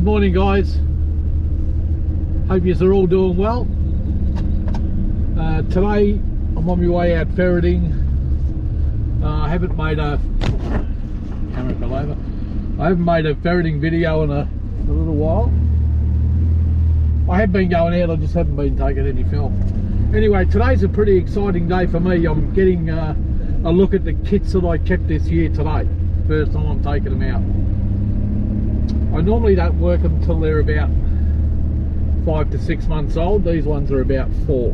Good morning, guys. Hope you are all doing well. Today I'm on my way out ferreting. I haven't made a camera fell over. I haven't made a ferreting video in a little while. I have been going out, I just haven't been taking any film. Anyway, today's a pretty exciting day for me. I'm getting a look at the kits that I kept this year today. First time I'm taking them out. I normally don't work them till they're about 5 to 6 months old. These ones are about 4.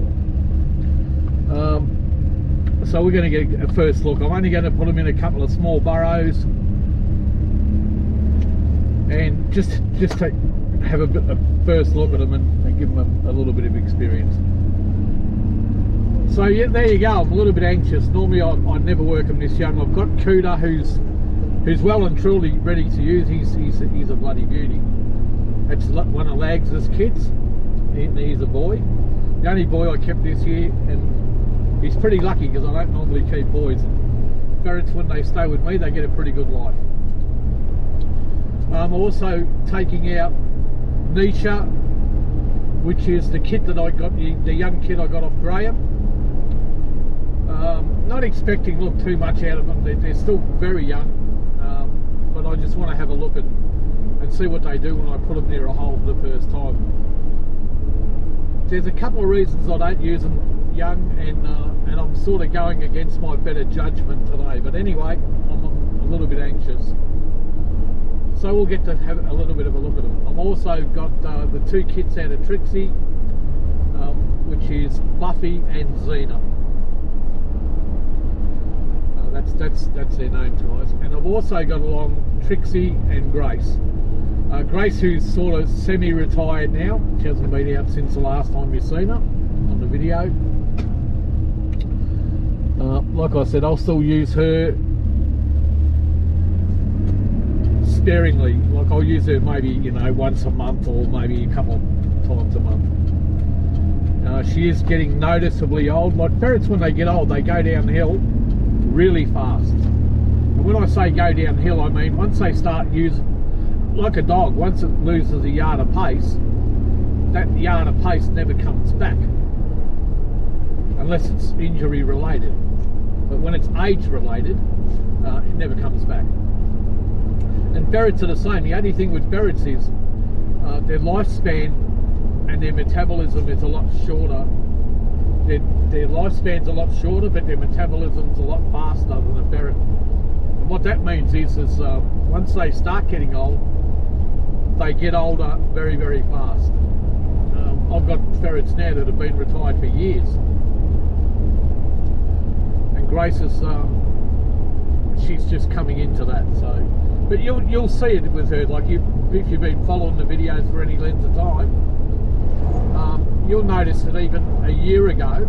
So we're going to get a first look. I'm only going to put them in a couple of small burrows and just to have a first look at them and give them a little bit of experience. So yeah, there you go. I'm a little bit anxious. Normally I'd never work them this young. I've got Couta, who's well and truly ready to use. He's a bloody beauty. That's one of Lags' kids. He's a boy. The only boy I kept this year, and he's pretty lucky because I don't normally keep boys. Ferrets, when they stay with me, they get a pretty good life. I'm also taking out Neesha, which is the kit that I got, the young kid I got off Graham. Not expecting too much out of them. They're still very young, but I just want to have a look and see what they do when I put them near a hole for the first time. There's a couple of reasons I don't use them young, and I'm sort of going against my better judgment today. But anyway, I'm a little bit anxious. So we'll get to have a little bit of a look at them. I've also got the 2 kits out of Trixie, which is Buffy and Zeena. That's their names, guys. And I've also got along Trixie and Grace. Grace, who's sort of semi-retired now. She hasn't been out since the last time you've seen her on the video. Like I said, I'll still use her sparingly. Like I'll use her maybe, once a month or maybe a couple of times a month. She is getting noticeably old. Like ferrets, when they get old, they go downhill really fast. And when I say go downhill, I mean once they start using, like a dog, once it loses a yard of pace, that yard of pace never comes back unless it's injury related. But when it's age related, it never comes back. And ferrets are the same. The only thing with ferrets is their lifespan and their metabolism is a lot shorter. Their lifespan's a lot shorter, but their metabolism's a lot faster than a ferret. And what that means is once they start getting old, they get older very, very fast. I've got ferrets now that have been retired for years. And Grace is, she's just coming into that. So, but you'll see it with her. Like if you've been following the videos for any length of time, you'll notice that even a year ago,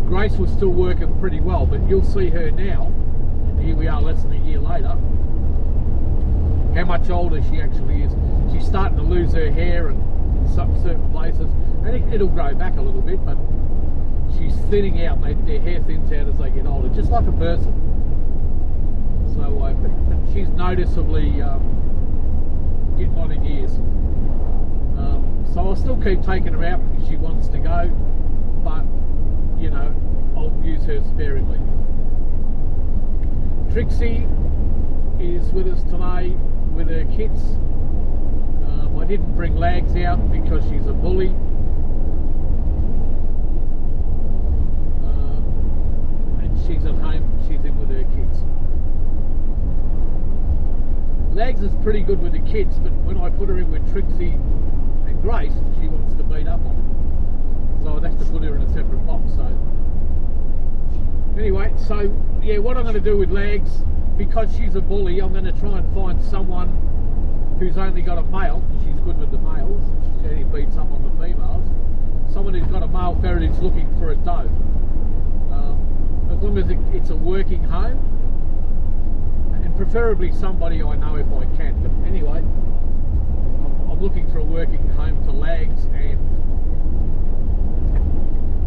Grace was still working pretty well, but you'll see her now, and here we are less than a year later, how much older she actually is. She's starting to lose her hair in some certain places, and it'll grow back a little bit, but she's thinning out. Their hair thins out as they get older, just like a person. So she's noticeably getting on in years. So I'll still keep taking her out because she wants to go, but I'll use her sparingly. Trixie is with us today with her kits. I didn't bring Lags out because she's a bully. And she's at home, she's in with her kids. Lags is pretty good with the kids, but when I put her in with Trixie and Grace, she wants to beat up on them. So I'd have to put her in a separate box. So anyway, so yeah, what I'm going to do with Lags, because she's a bully, I'm going to try and find someone who's only got a male, because she's good with the males. She only beats up on the females. Someone who's got a male ferret who's looking for a doe. As long as it's a working home, and preferably somebody I know if I can. But anyway, I'm looking for a working home for Lags,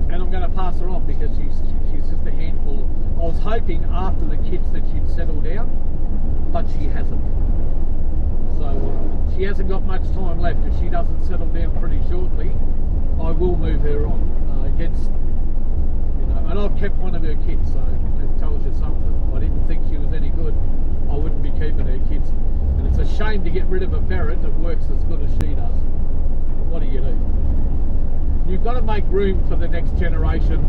and I'm going to pass her on because she's just a handful. I was hoping after the kids that she'd settle down, but she hasn't. So she hasn't got much time left. If she doesn't settle down pretty shortly, I will move her on. Against, you know, and I've kept one of her kids, so that tells you something. If I didn't think she was any good, I wouldn't be keeping her kids. And it's a shame to get rid of a ferret that works as good as she does. But what do? You've got to make room for the next generation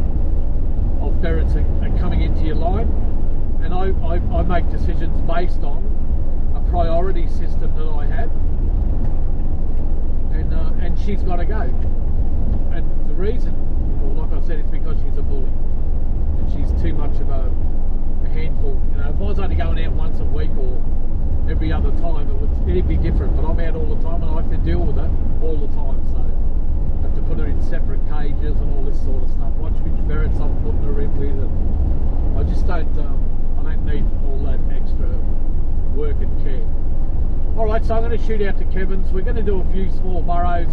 of ferrets that are coming into your line. And I make decisions based on a priority system that I have. And she's got to go. And the reason, well, like I said, it's because she's a bully. And she's too much of a handful. You know, if I was only going out once a week or every other time, it'd be different. But I'm out all the time and I have to deal with it all the time. So I have to put her in separate cages and all this sort of stuff. Watch which ferrets I'm putting her in with. And I just don't need all that extra work and care. Alright, so I'm going to shoot out to Kevin's. We're going to do a few small burrows.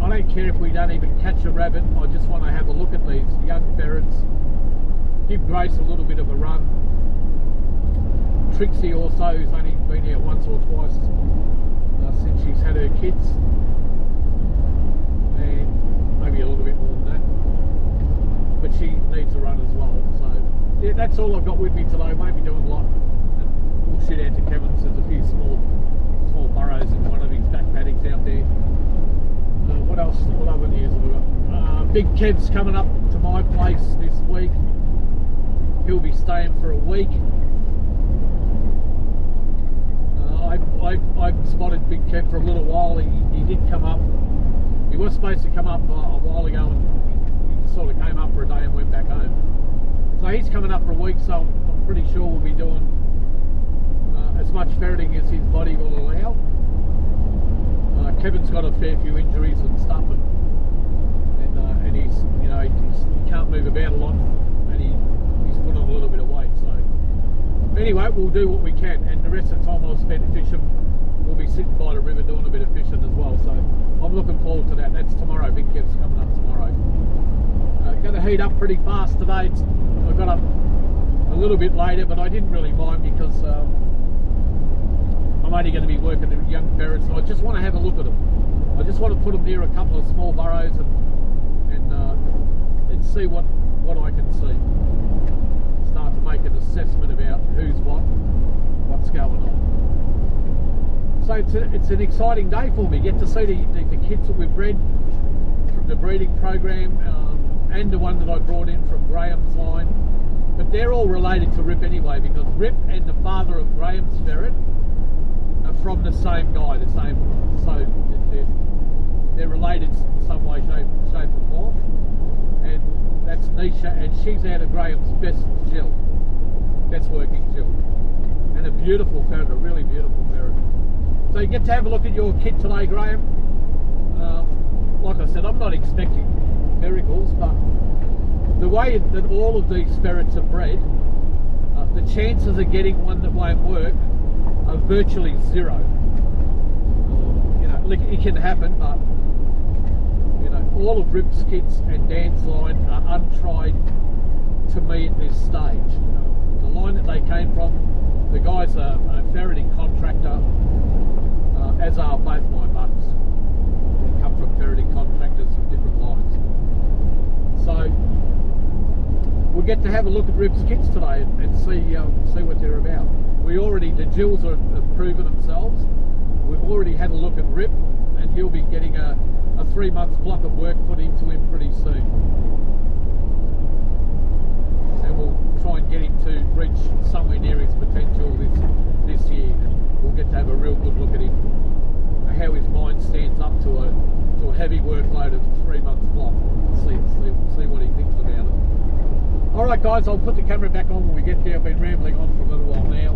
I don't care if we don't even catch a rabbit. I just want to have a look at these young ferrets. Give Grace a little bit of a run. Trixie also, who's only been out once or twice since she's had her kids. And maybe a little bit more than that. But she needs a run as well. So yeah, that's all I've got with me today. Won't be doing a lot. We'll shoot out to Kevin's. There's a few small burrows in one of his back paddocks out there. What else? What other news have we got? Big Kev's coming up to my place this week. He'll be staying for a week. I spotted Big Kev for a little while. He did come up. He was supposed to come up a while ago, and he sort of came up for a day and went back home. So he's coming up for a week, so I'm pretty sure we'll be doing as much ferreting as his body will allow. Kevin's got a fair few injuries and stuff, and he's, you know, he can't move about a lot, and he's put on a little bit of weight. So anyway, we'll do what we can, and the rest of the time I'll spend fishing. We'll be sitting by the river doing a bit of fishing as well. So I'm looking forward to that. That's tomorrow. Big Kev's coming up tomorrow. Going to heat up pretty fast today. I got up a little bit later, but I didn't really mind because I'm only going to be working with young ferrets, and I just want to have a look at them. I just want to put them near a couple of small burrows and see what I can see. Start to make an assessment about who's what's going on. So it's an exciting day for me. Get to see the kids that we've bred from the breeding program. And the one that I brought in from Graham's line, but they're all related to Rip anyway, because Rip and the father of Graham's ferret are from the same guy, so they're related in some way, shape or form. And that's Neesha, and she's out of Graham's best working Jill, and a beautiful ferret, a really beautiful ferret. So you get to have a look at your kit today, Graham. Like I said, I'm not expecting miracles, but the way that all of these ferrets are bred, the chances of getting one that won't work are virtually zero. You know, it can happen, but you know, all of Rip's kits and Dan's line are untried to me at this stage. The line that they came from, the guy's a ferreting contractor, as are both my bucks. They come from ferreting contractors from different lines. So we'll get to have a look at Rip's kits today and see what they're about. The Jills have proven themselves. We've already had a look at Rip, and he'll be getting a 3-month block of work put into him pretty soon. And we'll try and get him to reach somewhere near his potential this year. And we'll get to have a real good look at him, how his mind stands up to a heavy workload of 3 months block. See what he thinks about it. Alright guys, I'll put the camera back on when we get there. I've been rambling on for a little while now,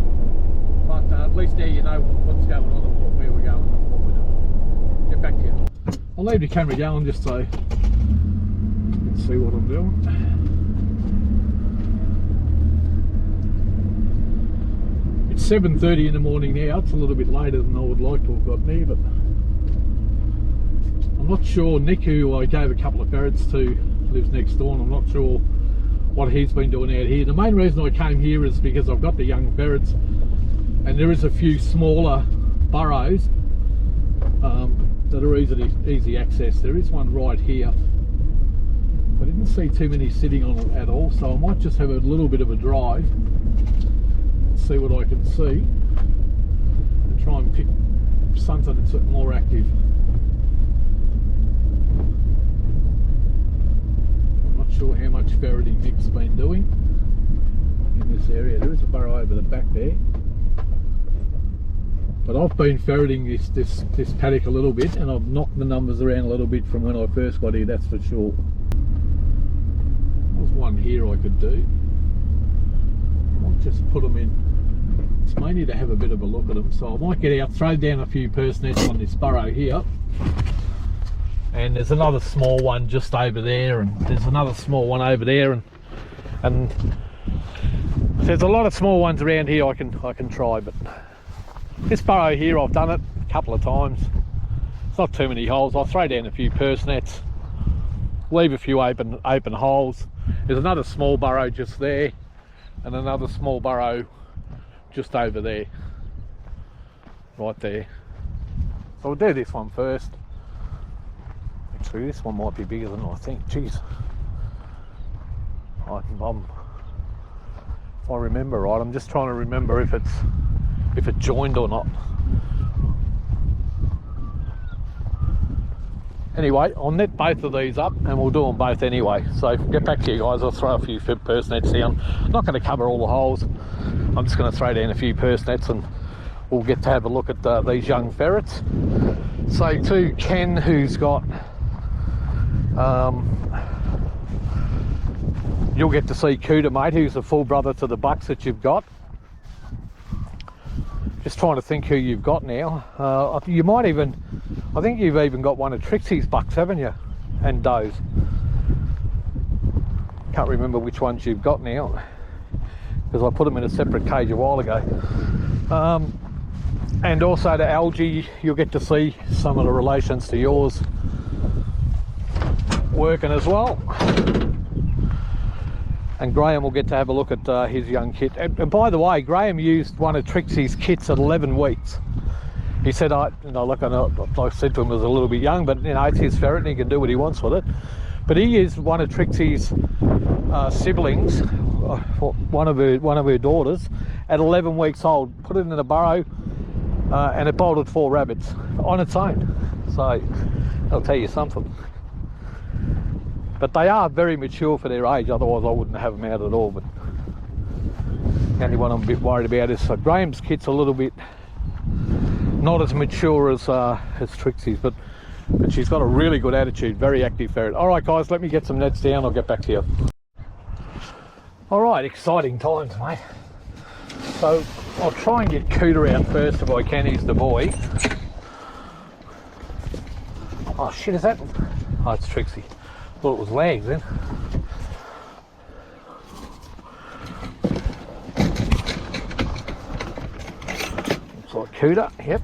but at least now you know what's going on and where we're going and what we're doing. Get back to you. I'll leave the camera going just so you can see what I'm doing. It's 7:30 in the morning now. It's a little bit later than I would like to have got there, but I'm not sure. Nick, who I gave a couple of ferrets to, lives next door, and I'm not sure what he's been doing out here. The main reason I came here is because I've got the young ferrets, and there is a few smaller burrows that are easy access. There is one right here. I didn't see too many sitting on it at all, so I might just have a little bit of a drive, see what I can see, and try and pick something that's more active. I'm not sure how much ferreting Nick's been doing in this area. There is a burrow over the back there, but I've been ferreting this paddock a little bit, and I've knocked the numbers around a little bit from when I first got here, that's for sure. There's one here I could do. I might just put them in. It's mainly to have a bit of a look at them, so I might get out, throw down a few purse nets on this burrow here, and there's another small one just over there, and there's another small one over there, and there's a lot of small ones around here I can try. But this burrow here, I've done it a couple of times. It's not too many holes. I'll throw down a few purse nets, leave a few open holes. There's another small burrow just there, and another small burrow just over there, right there. So we'll do this one first. Actually, this one might be bigger than I think. Jeez, if I remember right, I'm just trying to remember if it joined or not. Anyway, I'll net both of these up and we'll do them both anyway. So get back to you guys. I'll throw a few purse nets down. I'm not going to cover all the holes. I'm just going to throw down a few purse nets and we'll get to have a look at these young ferrets. So to Ken, who's got, you'll get to see Couta, mate, who's the full brother to the bucks that you've got. Just trying to think who you've got now. You might even, I think you've even got one of Trixie's bucks, haven't you? And does. Can't remember which ones you've got now, because I put them in a separate cage a while ago. And also to Algie, you'll get to see some of the relations to yours working as well. And Graham will get to have a look at his young kit. And by the way, Graham used one of Trixie's kits at 11 weeks. He said, I said to him, it was a little bit young, but you know, it's his ferret and he can do what he wants with it. But he used one of Trixie's siblings, one of her daughters, at 11 weeks old, put it in a burrow, and it bolted 4 rabbits on its own. So I'll tell you something. But they are very mature for their age, otherwise I wouldn't have them out at all. But the only one I'm a bit worried about is Graham's kit's a little bit not as mature as Trixie's, but she's got a really good attitude, very active ferret. All right, guys, let me get some nets down. I'll get back to you. All right, exciting times, mate. So I'll try and get Couta out first if I can. He's the boy. Oh shit, is that? Oh, it's Trixie. Thought it was legs then. Looks like Couta. Yep,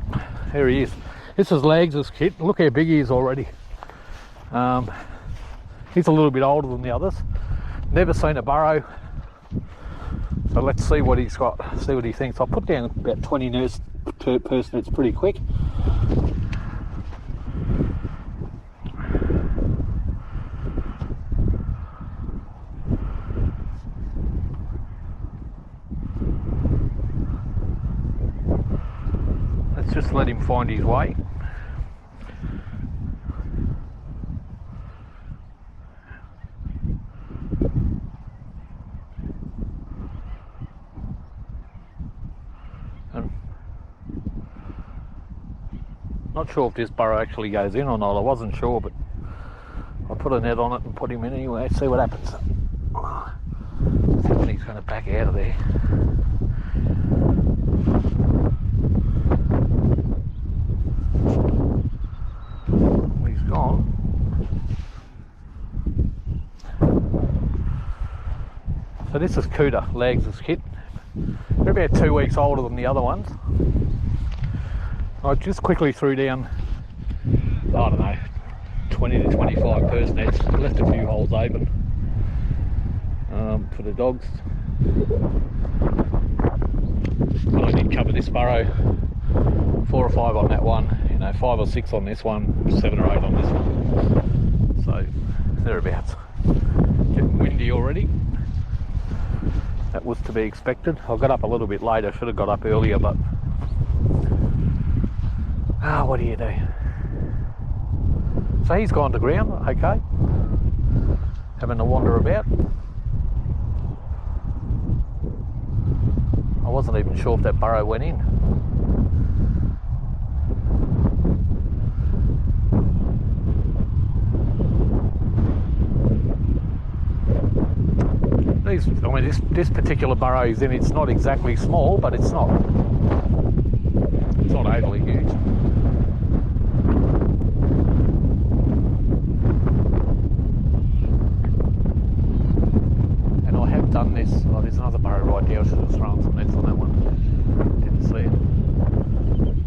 there he is. This is Legs' kit. Look how big he is already. He's a little bit older than the others. Never seen a burrow. So let's see what he's got, see what he thinks. I'll put down about 20 purse nets pretty quick. Let's just let him find his way. Not sure if this burrow actually goes in or not. I wasn't sure, but I put a net on it and put him in anyway. See what happens. I think he's going to back out of there. He's gone. So this is Couta, Legs' kit. They're about 2 weeks older than the other ones. I just quickly threw down, I don't know, 20 to 25 purse nets, left a few holes open for the dogs. But I did cover this burrow 4 or 5 on that one, you know, 5 or 6 on this one, 7 or 8 on this one. So thereabouts. Getting windy already. That was to be expected. I got up a little bit later, should have got up earlier, but what do you do? So he's gone to ground, okay. Having a wander about. I wasn't even sure if that burrow went in. This particular burrow he's in, it's not exactly small, but it's not overly huge. And I have done this. Oh, there's another burrow right there. I should have thrown some nets on that one. Didn't see it.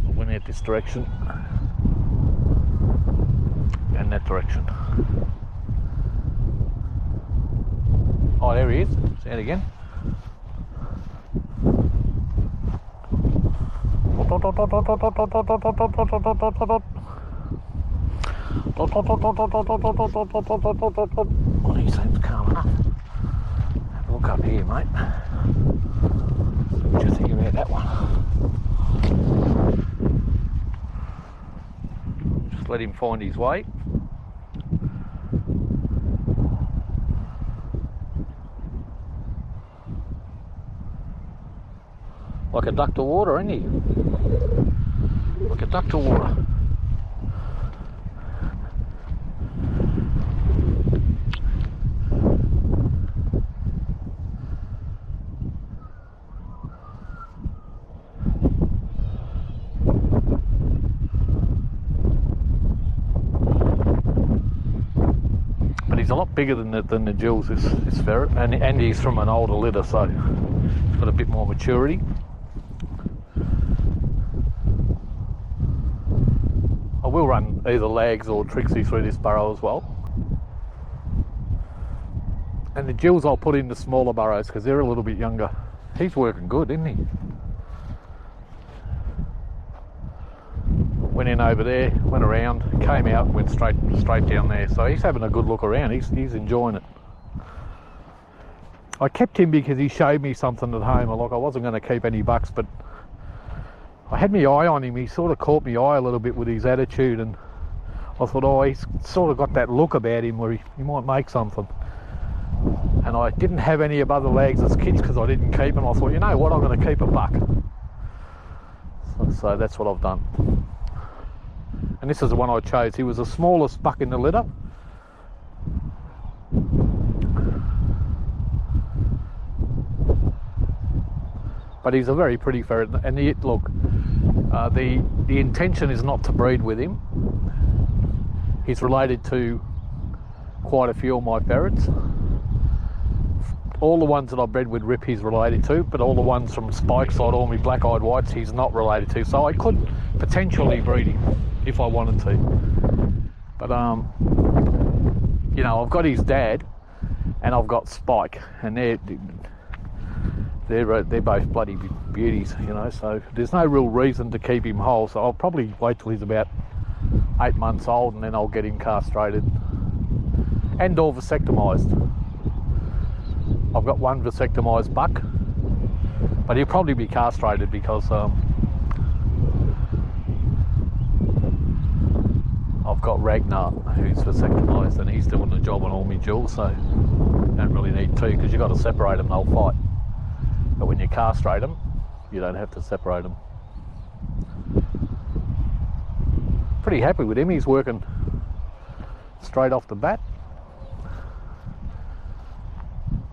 I went out this direction and that direction. Oh, there he is. See it again. Oh, he seems calm enough. Have a look up here, mate. What do you think about that one? Just let him find his way. Like a duck to water, isn't he? Like a duck to water. But he's a lot bigger than the Jills, this ferret, and he's from an older litter, so he's got a bit more maturity. I will run either Lags or Trixie through this burrow as well. And the Jills I'll put in the smaller burrows because they're a little bit younger. He's working good, isn't he? Went in over there, went around, came out, went straight down there. So he's having a good look around. He's enjoying it. I kept him because he showed me something at home. Like I wasn't going to keep any bucks, but I had my eye on him. He sort of caught my eye a little bit with his attitude, and I thought, oh, he's sort of got that look about him where he might make something. And I didn't have any of other Lags as kids because I didn't keep them. I thought, you know what, I'm going to keep a buck. So that's what I've done. And this is the one I chose. He was the smallest buck in the litter. But he's a very pretty ferret, and look, the intention is not to breed with him. He's related to quite a few of my ferrets. All the ones that I bred with Rip he's related to, but all the ones from Spike's side, all my black-eyed whites, he's not related to. So I could potentially breed him if I wanted to. But you know, I've got his dad and I've got Spike, and they're both bloody beauties, you know, so there's no real reason to keep him whole. So I'll probably wait till he's about 8 months old and then I'll get him castrated and or vasectomised. I've got one vasectomised buck, but he'll probably be castrated because I've got Ragnar who's vasectomised and he's doing the job on all my Jills, so don't really need two because you've got to separate them, they'll fight. But when you castrate them, you don't have to separate them. Pretty happy with him, he's working straight off the bat.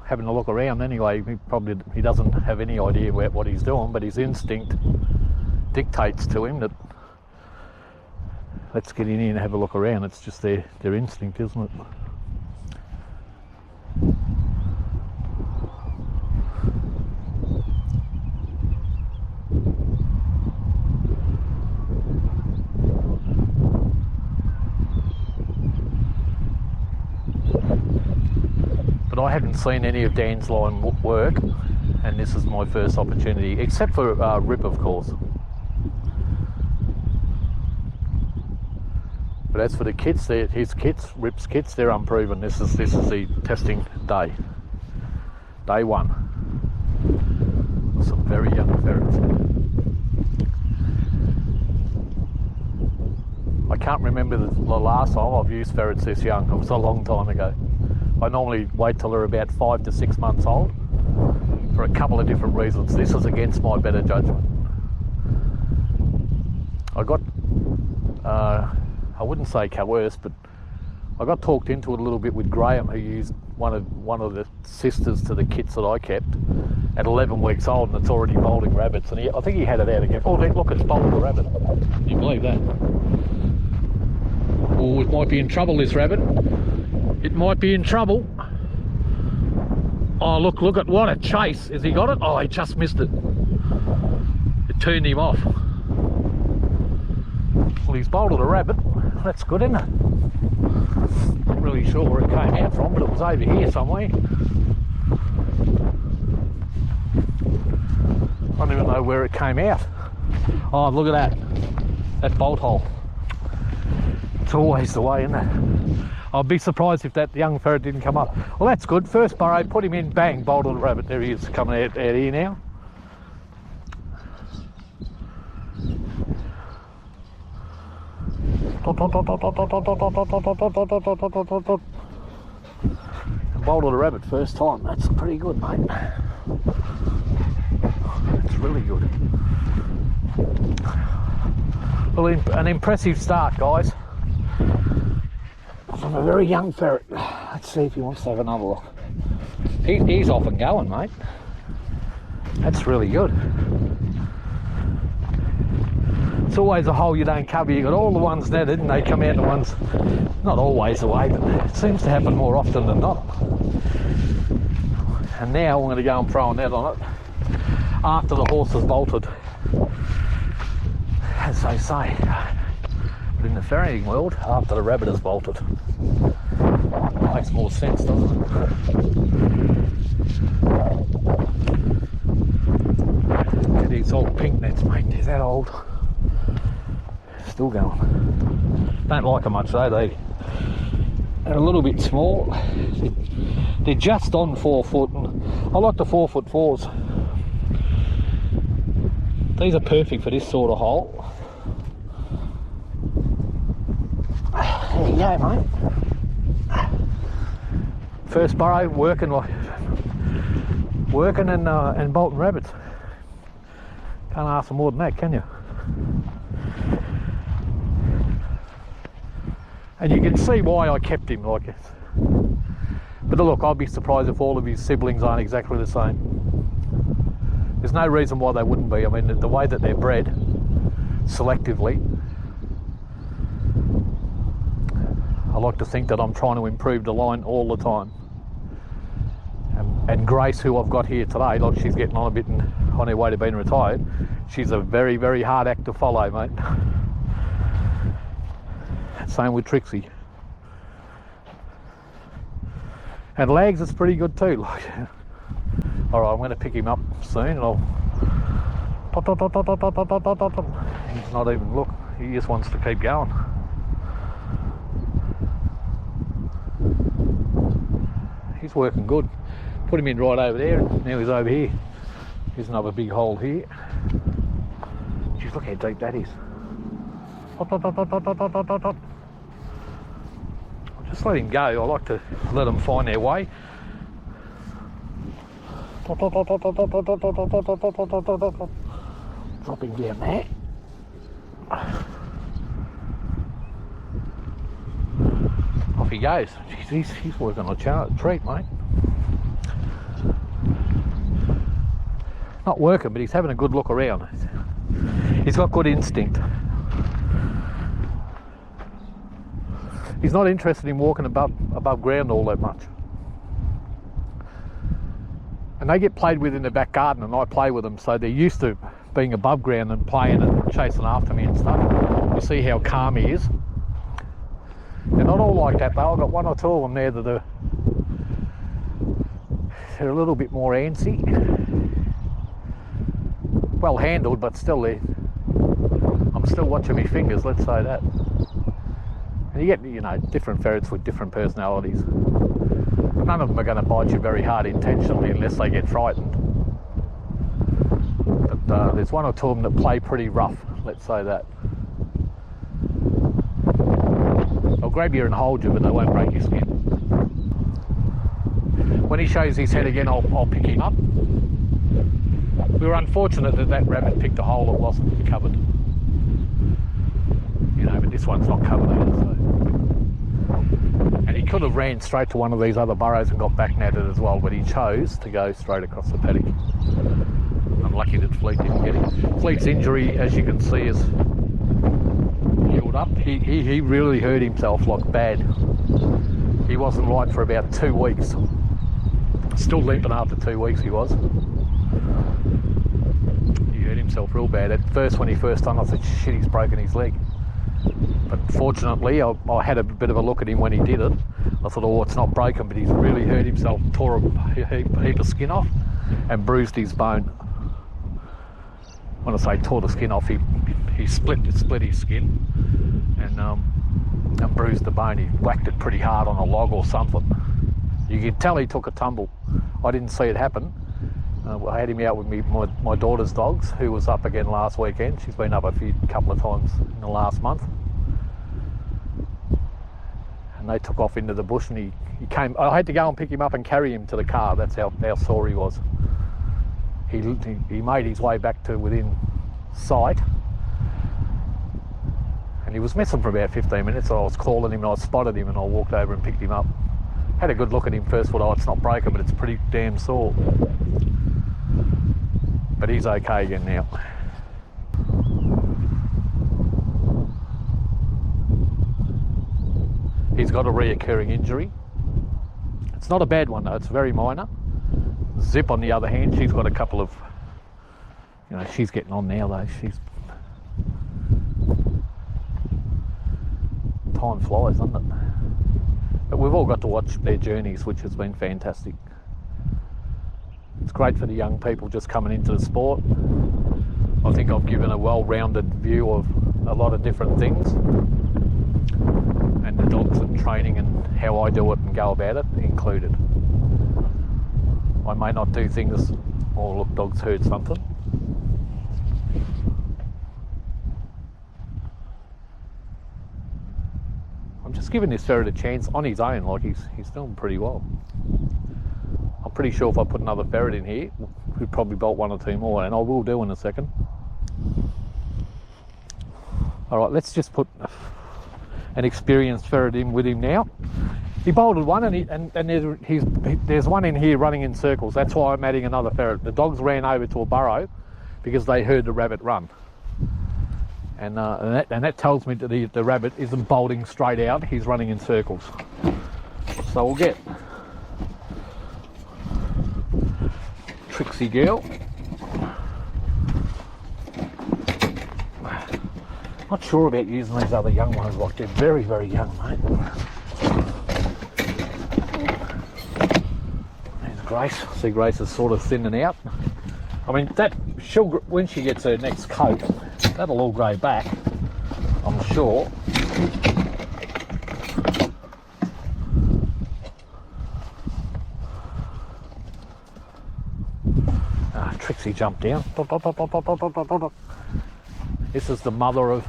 Having a look around anyway, he doesn't have any idea what he's doing, but his instinct dictates to him that let's get in here and have a look around. It's just their instinct, isn't it? But I haven't seen any of Dan's line work, and this is my first opportunity, except for Rip, of course. But as for the kits, his kits, Rip's kits, they're unproven. This is the testing day. Day one. Some very young ferrets. I can't remember the last time I've used ferrets this young. It was a long time ago. I normally wait till they're about 5 to 6 months old for a couple of different reasons. This is against my better judgment. I got, I wouldn't say coerced, but I got talked into it a little bit with Graham, who used one of the sisters to the kits that I kept at 11 weeks old, and it's already bolting rabbits. And I think he had it out again. Oh, look, it's bolted a rabbit. Can you believe that? Oh, it might be in trouble, this rabbit. It might be in trouble. Oh, look at what a chase. Has he got it? Oh, he just missed it. It turned him off. Well, he's bolted a rabbit. That's good, isn't it? Not really sure where it came out from, but it was over here somewhere. I don't even know where it came out. Oh, look at that bolt hole. It's always the way, isn't it? I'd be surprised if that young ferret didn't come up. Well, that's good. First burrow, put him in, bang, bolted a rabbit. There he is, coming out here now. Bolted a rabbit first time. That's pretty good, mate. That's really good. Well, an impressive start, guys, from a very young ferret. Let's see if he wants to have another look. He's off and going, mate. That's really good. It's always a hole you don't cover. You got all the ones netted and they come out the ones, not always the way, but it seems to happen more often than not. And now I'm going to go and throw a net on it after the horse has bolted, as they say. But in the ferreting world, after the rabbit has bolted. Makes more sense, doesn't it? Look at these old pink nets, mate. Is that old? Still going. Don't like them much though. They're a little bit small. They're just on 4 foot. And I like the 4'4". These are perfect for this sort of hole. There you go, mate. First burrow, working and bolting rabbits. Can't ask for more than that, can you? And you can see why I kept him like this. But look, I'd be surprised if all of his siblings aren't exactly the same. There's no reason why they wouldn't be. I mean, the way that they're bred selectively, I like to think that I'm trying to improve the line all the time. And Grace, who I've got here today, like, she's getting on a bit on her way to being retired. She's a very, very hard act to follow, mate. Same with Trixie. And Lags is pretty good too. Like, all right, I'm going to pick him up soon, and I'll. He's not even look. He just wants to keep going. He's working good. Put him in right over there. Now he's over here. Here's another big hole here. Jeez, look how deep that is. Just let him go. I like to let them find their way. Drop him down there. Off he goes. Jeez, he's working on a treat, mate. Not working, but he's having a good look around. He's got good instinct. He's not interested in walking above ground all that much. And they get played with in the back garden, and I play with them, so they're used to being above ground and playing and chasing after me and stuff. You see how calm he is. They're not all like that though. I've got 1 or 2 of them there that they're a little bit more antsy. Well handled, but still there. I'm still watching my fingers, let's say that. And you get, you know, different ferrets with different personalities. None of them are going to bite you very hard intentionally unless they get frightened. But there's one or two of them that play pretty rough, let's say that. They'll grab you and hold you, but they won't break your skin. When he shows his head again, I'll pick him up. We were unfortunate that that rabbit picked a hole that wasn't covered. You know, but this one's not covered either, so. And he could have ran straight to one of these other burrows and got back netted as well, but he chose to go straight across the paddock. I'm lucky that Fleet didn't get him. Fleet's injury, as you can see, is healed up. He really hurt himself like bad. He wasn't right for about 2 weeks. Still limping after 2 weeks he was. He hurt himself real bad. At first, when he first done, I thought, shit, he's broken his leg. But fortunately, I had a bit of a look at him when he did it. I thought, oh, it's not broken, but he's really hurt himself, tore a heap of skin off and bruised his bone. When I say tore the skin off, he split his skin and bruised the bone. He whacked it pretty hard on a log or something. You could tell he took a tumble. I didn't see it happen. I had him out with my daughter's dogs, who was up again last weekend. She's been up a couple of times in the last month. And they took off into the bush, and he came. I had to go and pick him up and carry him to the car. That's how sore he was. He made his way back to within sight, and he was missing for about 15 minutes. So I was calling him, and I spotted him, and I walked over and picked him up. Had a good look at him first. Thought, oh, it's not broken, but it's pretty damn sore. But he's okay again now. He's got a reoccurring injury. It's not a bad one though, it's very minor. Zip, on the other hand, she's got a couple of, you know, she's getting on now though. Time flies, doesn't it? But we've all got to watch their journeys, which has been fantastic. It's great for the young people just coming into the sport. I think I've given a well-rounded view of a lot of different things, and the dogs and training and how I do it and go about it included. I may not do things, oh look, dog's heard something. I'm just giving this ferret a chance on his own, like he's doing pretty well. I'm pretty sure if I put another ferret in here, we'd probably bolt one or two more, and I will do in a second. All right, let's just put an experienced ferret in with him now. He bolted one, and there's one in here running in circles. That's why I'm adding another ferret. The dogs ran over to a burrow because they heard the rabbit run, and that tells me that the rabbit isn't bolting straight out. He's running in circles. So we'll get Trixie girl. Not sure about using these other young ones, like they're very, very young, mate. There's Grace. See, Grace is sort of thinning out. I mean, when she gets her next coat, that'll all grow back, I'm sure. Trixie jumped down. This is the mother of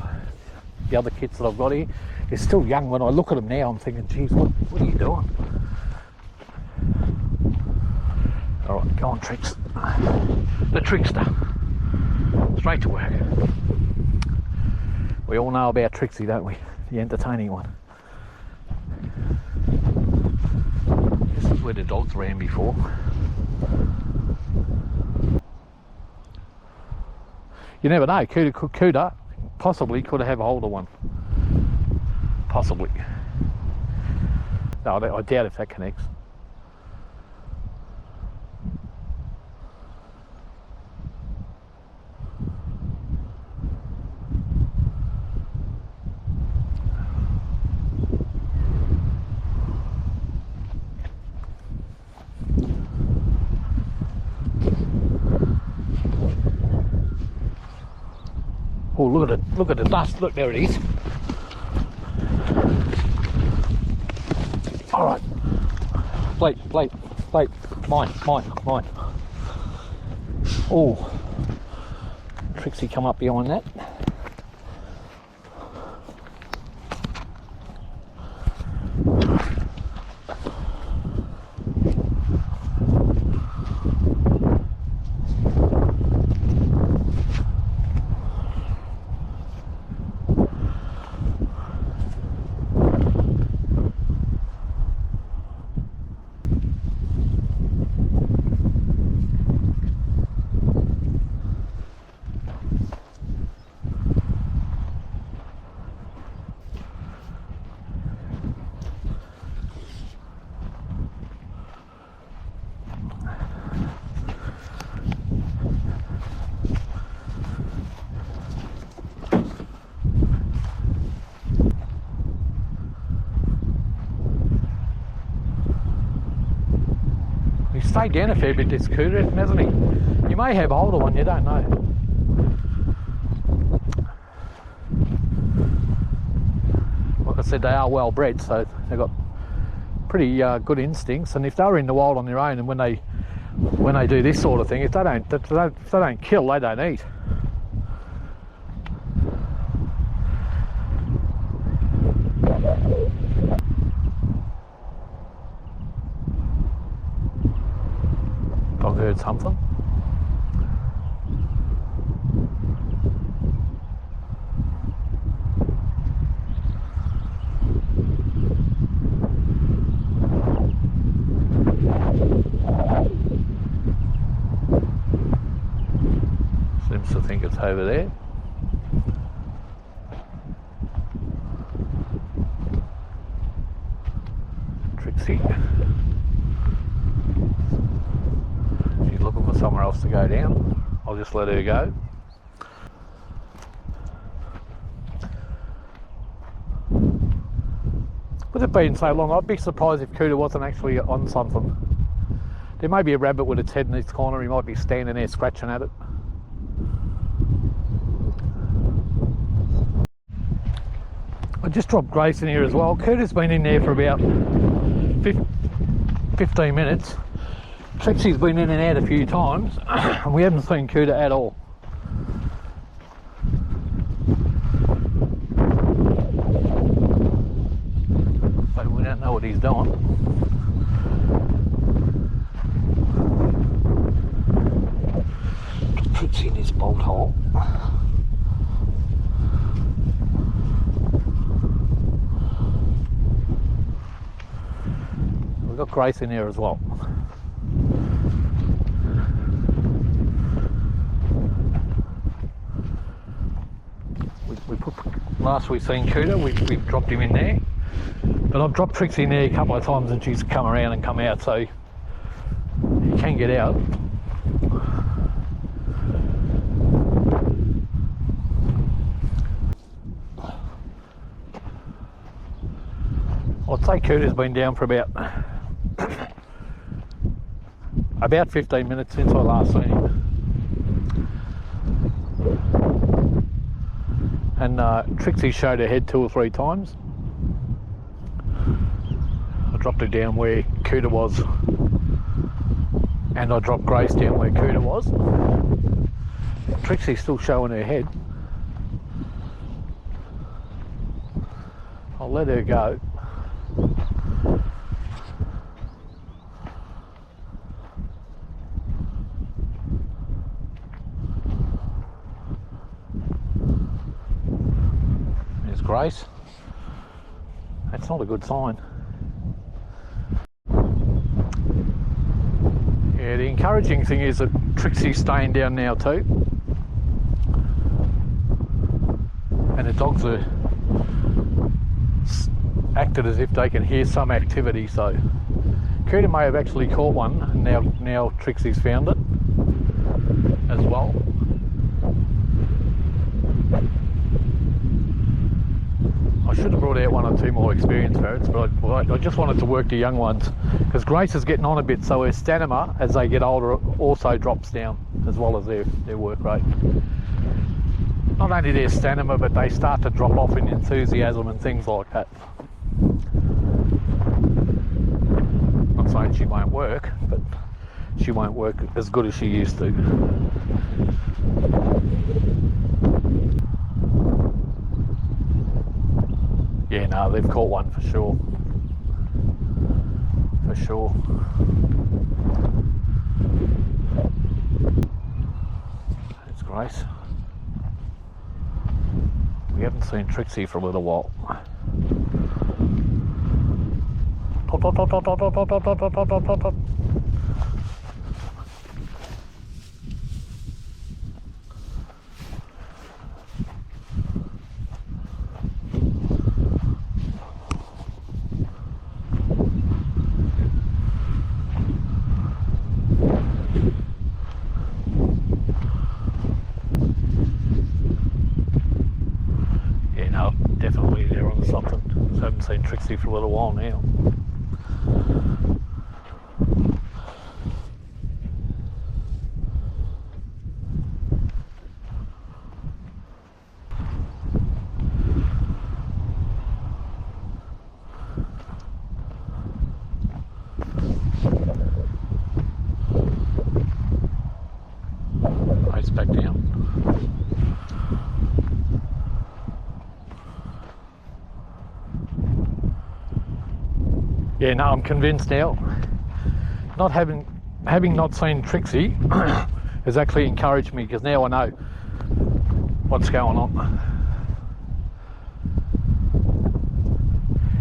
the other kits that I've got here. They're still young. When I look at them now, I'm thinking, geez, what are you doing? All right, go on, Trix. The trickster. Straight to work. We all know about Trixie, don't we? The entertaining one. This is where the dogs ran before. You never know, Couta possibly could have a hold of one. Possibly. No, I doubt if that connects. Oh, look at the dust. Look, there it is. plate, mine. Oh, Trixie come up behind that. He's stayed down a fair bit, this Couta, hasn't he? You may have older one, you don't know. Like I said, they are well bred, so they've got pretty good instincts. And if they were in the wild on their own, and when they do this sort of thing, if they don't kill, they don't eat. I've heard something. Seems to think it's over there. Trixie. She's looking for somewhere else to go down. I'll just let her go. With it being so long, I'd be surprised if Couta wasn't actually on something. There may be a rabbit with its head in its corner. He might be standing there scratching at it. I just dropped Grace in here as well. Couta's been in there for about 15 minutes. Trixie's been in and out a few times, and we haven't seen Couta at all. So we don't know what he's doing. Trixie in his bolt hole. We've got Grace in here as well. Last we've seen Couta, we've dropped him in there, but I've dropped Trixie in there a couple of times and she's come around and come out, so he can get out. I'd say Couta's been down for about 15 minutes since I last seen him. And Trixie showed her head 2 or 3 times. I dropped her down where Couta was, and I dropped Grace down where Couta was. Trixie's still showing her head. I'll let her go. Grace. That's not a good sign. Yeah, the encouraging thing is that Trixie's staying down now too, and the dogs are acted as if they can hear some activity, so Couta may have actually caught one, and now Trixie's found it as well. I should have brought out 1 or 2 more experienced ferrets, but I just wanted to work the young ones, because Grace is getting on a bit, so her stamina as they get older also drops down, as well as their work rate. Not only their stamina, but they start to drop off in enthusiasm and things like that. not saying she won't work, but she won't work as good as she used to. Yeah, no, they've caught one for sure. For sure. That's Grace. We haven't seen Trixie for a little while. Yeah, no, definitely they're on something. So I haven't seen Trixie for a little while now. Back down. Yeah, no, I'm convinced now. Not having not seen Trixie has actually encouraged me, because now I know what's going on.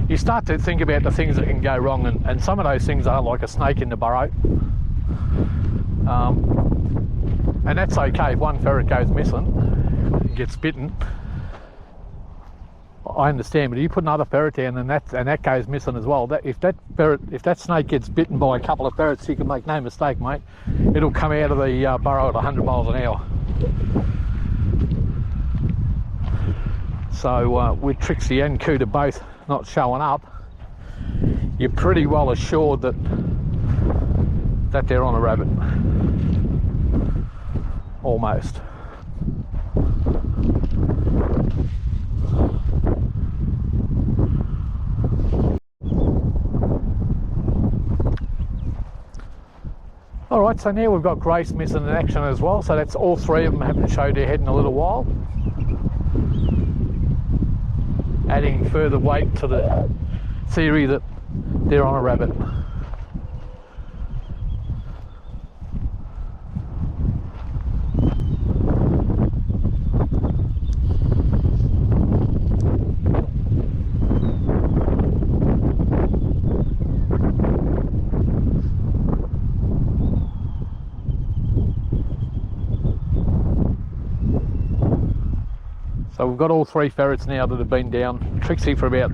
You start to think about the things that can go wrong, and some of those things are like a snake in the burrow. And that's okay if one ferret goes missing, gets bitten. I understand, but if you put another ferret down and that goes missing as well, if that snake gets bitten by a couple of ferrets, you can make no mistake, mate, it'll come out of the burrow at 100 miles an hour. So with Trixie and Couta both not showing up, you're pretty well assured that they're on a rabbit. Almost. Alright, so now we've got Grace missing in action as well, so that's all three of them haven't showed their head in a little while. Adding further weight to the theory that they're on a rabbit. So we've got all three ferrets now that have been down. Trixie for about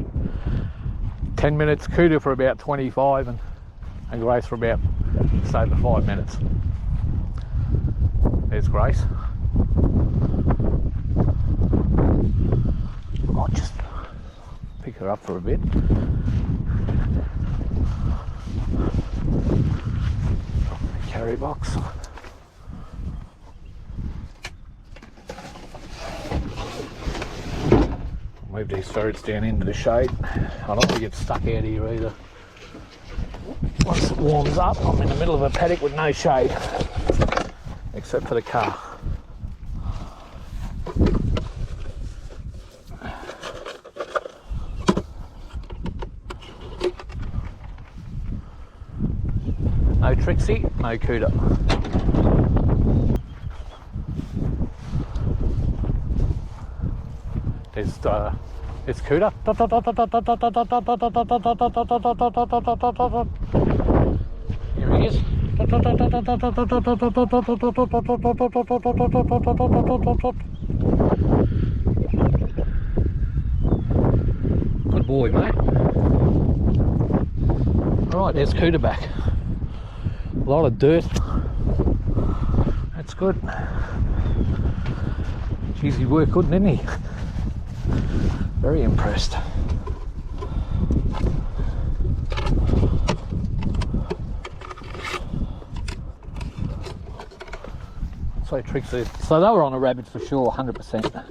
10 minutes, Couta for about 25, and Grace for about just over 5 minutes. There's Grace. I might just pick her up for a bit. Carry box. Move these ferrets down into the shade. I don't want to get stuck out here either. Once it warms up, I'm in the middle of a paddock with no shade, except for the car. No Trixie, no Couta. It's Couta. Here he is. Good boy, mate. Alright, there's Couta back. A lot of dirt. That's good. Jeez, he worked good, didn't he? Very impressed. So Trixie. So they were on a rabbit for sure, 100%.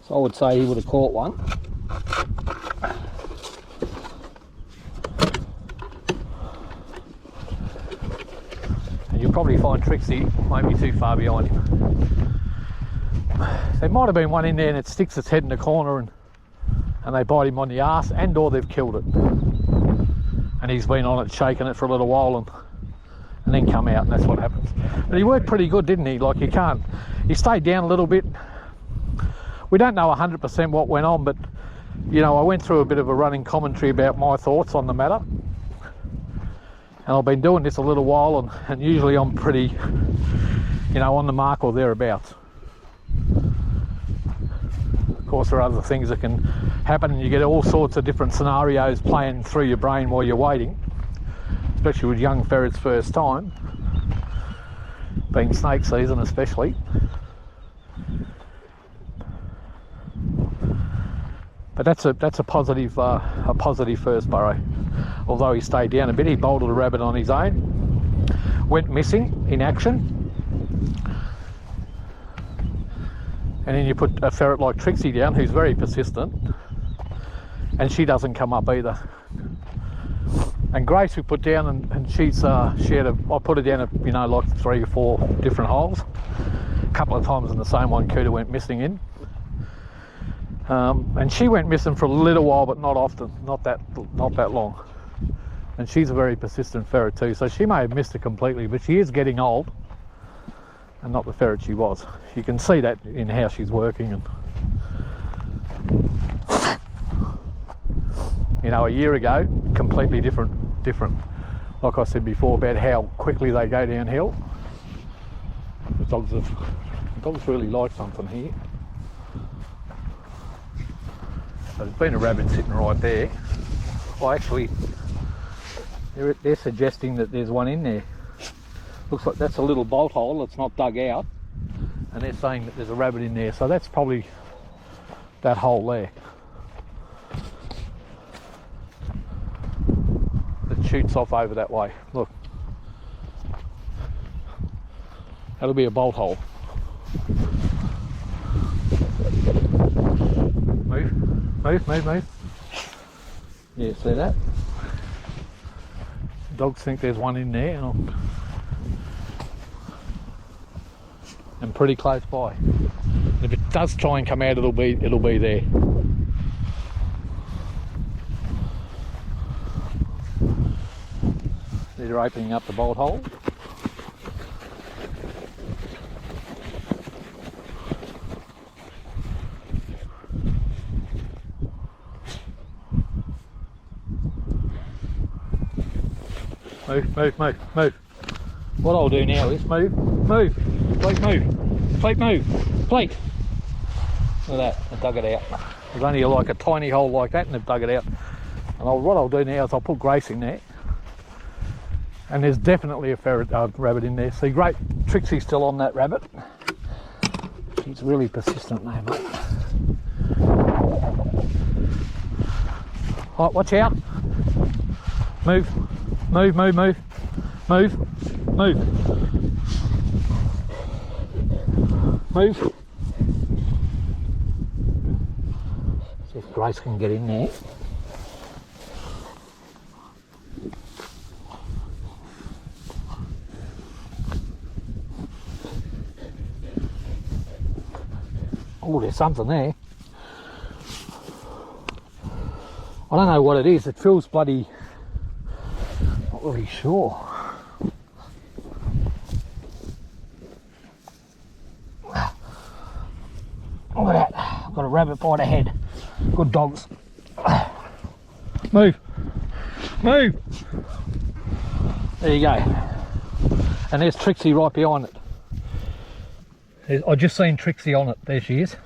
So I would say he would have caught one. probably find Trixie won't be too far behind him. There might have been one in there and it sticks its head in the corner and they bite him on the arse, and or they've killed it. And he's been on it, shaking it for a little while and then come out, and that's what happens. But he worked pretty good, didn't he? Like, he stayed down a little bit. We don't know 100% what went on, but you know, I went through a bit of a running commentary about my thoughts on the matter. And I've been doing this a little while, and usually I'm pretty, you know, on the mark or thereabouts. Of course, there are other things that can happen, and you get all sorts of different scenarios playing through your brain while you're waiting, especially with young ferrets first time, being snake season especially. But that's a positive first burrow. Although he stayed down a bit, he bolted a rabbit on his own, went missing in action. And then you put a ferret like Trixie down, who's very persistent, and she doesn't come up either. And Grace we put down, and I put her down at, you know, like 3 or 4 different holes. A couple of times in the same one Couta went missing in. And she went missing for a little while, but not often, not that long. And she's a very persistent ferret too, so she may have missed it completely, but she is getting old, and not the ferret she was. You can see that in how she's working. And you know, a year ago, completely different. Like I said before about how quickly they go downhill. The dogs really like something here. So there's been a rabbit sitting right there. Well, actually, they're suggesting that there's one in there. Looks like that's a little bolt hole that's not dug out, and they're saying that there's a rabbit in there, so that's probably that hole there that shoots off over that way. Look, that'll be a bolt hole. Move. Yeah, see that? Dogs think there's one in there, and pretty close by. If it does try and come out, it'll be there. They're opening up the bolt hole. Move. What I'll do now is move. Plate. Look at that, they dug it out. There's only like a tiny hole like that, and they've dug it out. And what I'll do now is I'll put Grace in there. And there's definitely a rabbit in there. See, great, Trixie's still on that rabbit. She's really persistent now, mate. Right, watch out. Move. See if Grace can get in there. Oh, there's something there. I don't know what it is. It feels bloody... Not really sure. Look at that. I've got a rabbit by the head. Good dogs. Move. There you go. And there's Trixie right behind it. I've just seen Trixie on it. There she is.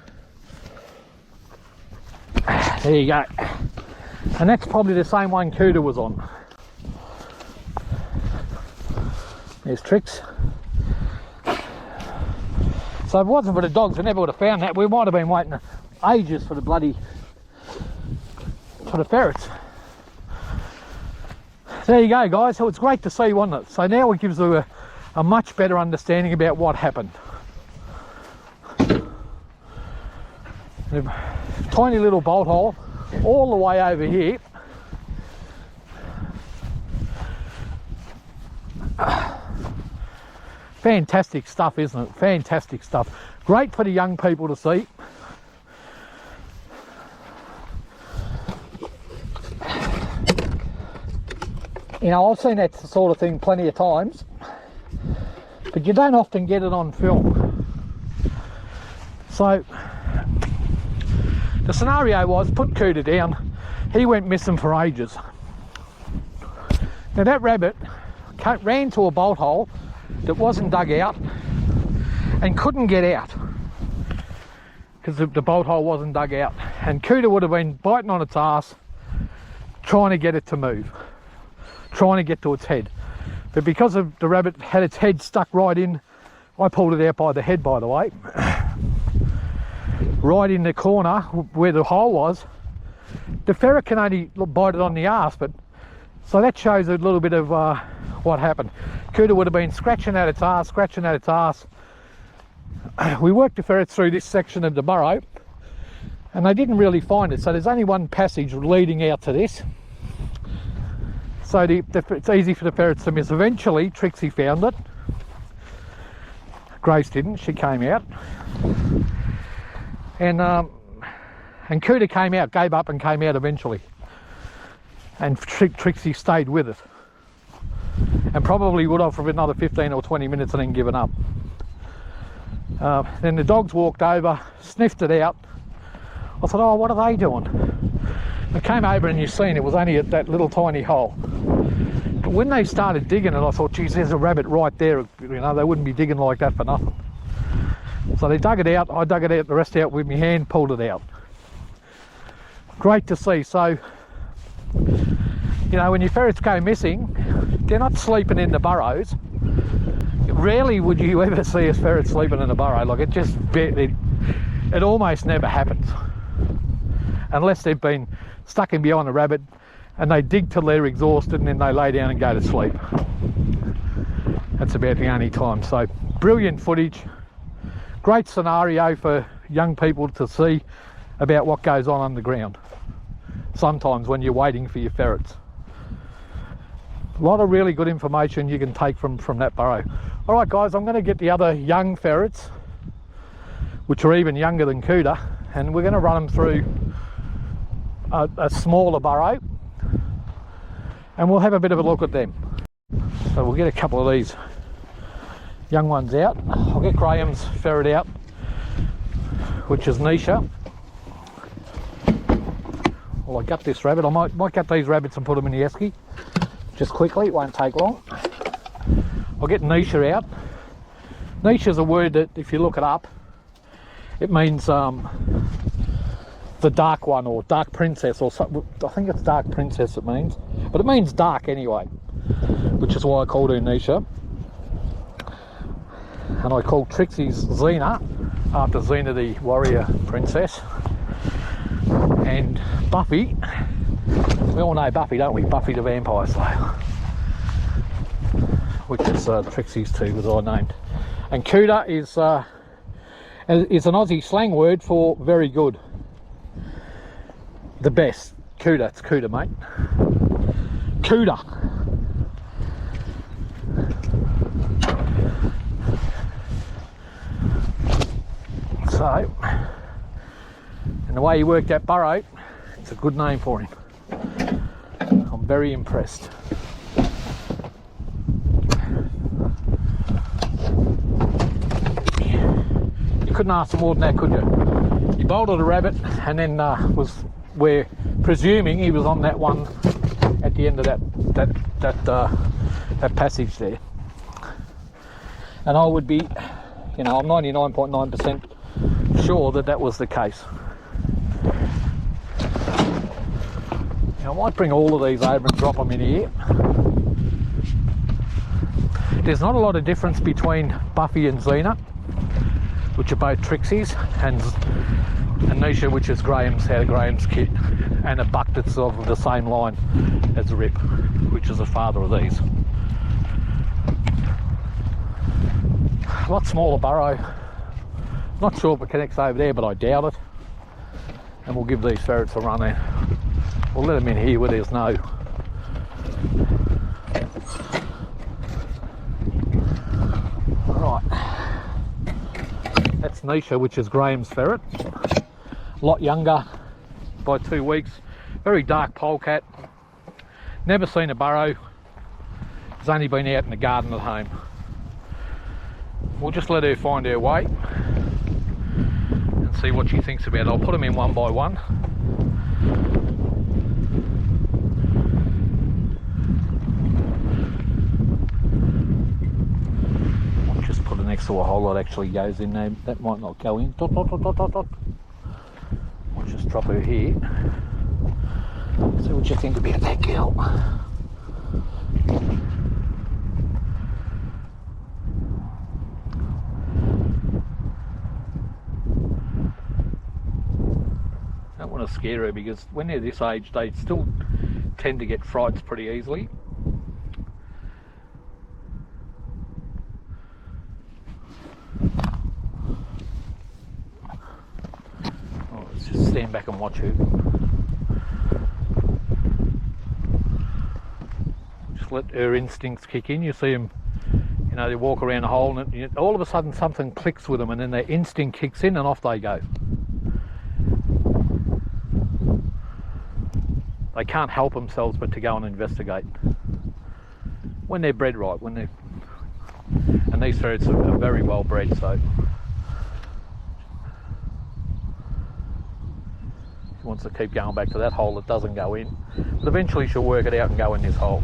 There you go. And that's probably the same one Couta was on. There's Trix. So if it wasn't for the dogs, we never would have found that. We might have been waiting ages for the ferrets. There you go, guys. So it's great to see, wasn't it? So now it gives you a much better understanding about what happened. A tiny little bolt hole all the way over here. Fantastic stuff, isn't it? Fantastic stuff. Great for the young people to see. You know, I've seen that sort of thing plenty of times, but you don't often get it on film. So the scenario was, put Couta down, he went missing for ages. Now that rabbit ran to a bolt hole that wasn't dug out and couldn't get out because the bolt hole wasn't dug out, and Couta would have been biting on its ass trying to get it to move, trying to get to its head. But because of the rabbit had its head stuck right in, I pulled it out by the head, by the way, right in the corner where the hole was. The ferret can only bite it on the arse, but so that shows a little bit of what happened. Couta would have been scratching at its arse, scratching at its arse. We worked the ferrets through this section of the burrow and they didn't really find it, so there's only one passage leading out to this, so it's easy for the ferrets to miss. Eventually Trixie found it. Grace didn't, she came out, and Couta came out, gave up and came out eventually, and Trixie stayed with it and probably would have for another 15 or 20 minutes and then given up. Then the dogs walked over, sniffed it out. I thought, oh, what are they doing? I came over and you've seen it was only at that little tiny hole. But when they started digging it, I thought, geez, there's a rabbit right there. You know, they wouldn't be digging like that for nothing. So they dug it out, I dug it out, the rest out with my hand, pulled it out. Great to see. So, you know, when your ferrets go missing, they're not sleeping in the burrows. Rarely would you ever see a ferret sleeping in a burrow. Like, it almost never happens, unless they've been stuck in behind a rabbit and they dig till they're exhausted and then they lay down and go to sleep. That's about the only time. So brilliant footage, great scenario for young people to see about what goes on underground sometimes when you're waiting for your ferrets. A lot of really good information you can take from that burrow. All right guys, I'm going to get the other young ferrets, which are even younger than Couta, and we're going to run them through a smaller burrow and we'll have a bit of a look at them. So we'll get a couple of these young ones out. I'll get Graham's ferret out, which is Neesha. Well, I gut this rabbit. I might gut these rabbits and put them in the esky just quickly, it won't take long. I'll get Neesha out. Neesha's a word that, if you look it up, it means the dark one, or dark princess, or something. I think it's dark princess it means, but it means dark anyway, which is why I called her Neesha. And I called Trixie's Zeena after Zeena the warrior princess. And Buffy, we all know Buffy, don't we? Buffy the Vampire Slayer, which is Trixie's too, was I named. And Couta is an Aussie slang word for very good, the best. Couta, it's Couta, mate. Couta. So, and the way he worked that burrow, it's a good name for him. I'm very impressed. You couldn't ask for more than that, could you? He bolted a rabbit and then we're presuming he was on that one at the end of that passage there. And I would be, you know, I'm 99.9% sure that was the case. Now, I might bring all of these over and drop them in here. There's not a lot of difference between Buffy and Zeena, which are both Trixies, and Neesha, which is Graham's kit, and a buck that's of the same line as Rip, which is the father of these. A lot smaller burrow. Not sure if it connects over there, but I doubt it. And we'll give these ferrets a run there. We'll let them in here where there's no Neesha, which is Graham's ferret. A lot younger by 2 weeks. Very dark polecat. Never seen a burrow. Has only been out in the garden at home. We'll just let her find her way and see what she thinks about it. I'll put them in one by one. I'll just put it next to a hole that actually goes in there. That might not go in. Dot, dot, dot, dot, dot, dot. I'll just drop her here. See what you think about that girl. Don't want to scare her because when they're this age they still tend to get frights pretty easily. Oh, let's just stand back and watch her. Just let her instincts kick in. You see them, you know, they walk around a hole and all of a sudden something clicks with them and then their instinct kicks in and off they go. They can't help themselves but to go and investigate. When they're bred right, and these ferrets are very well bred, so. She wants to keep going back to that hole that doesn't go in. But eventually she'll work it out and go in this hole.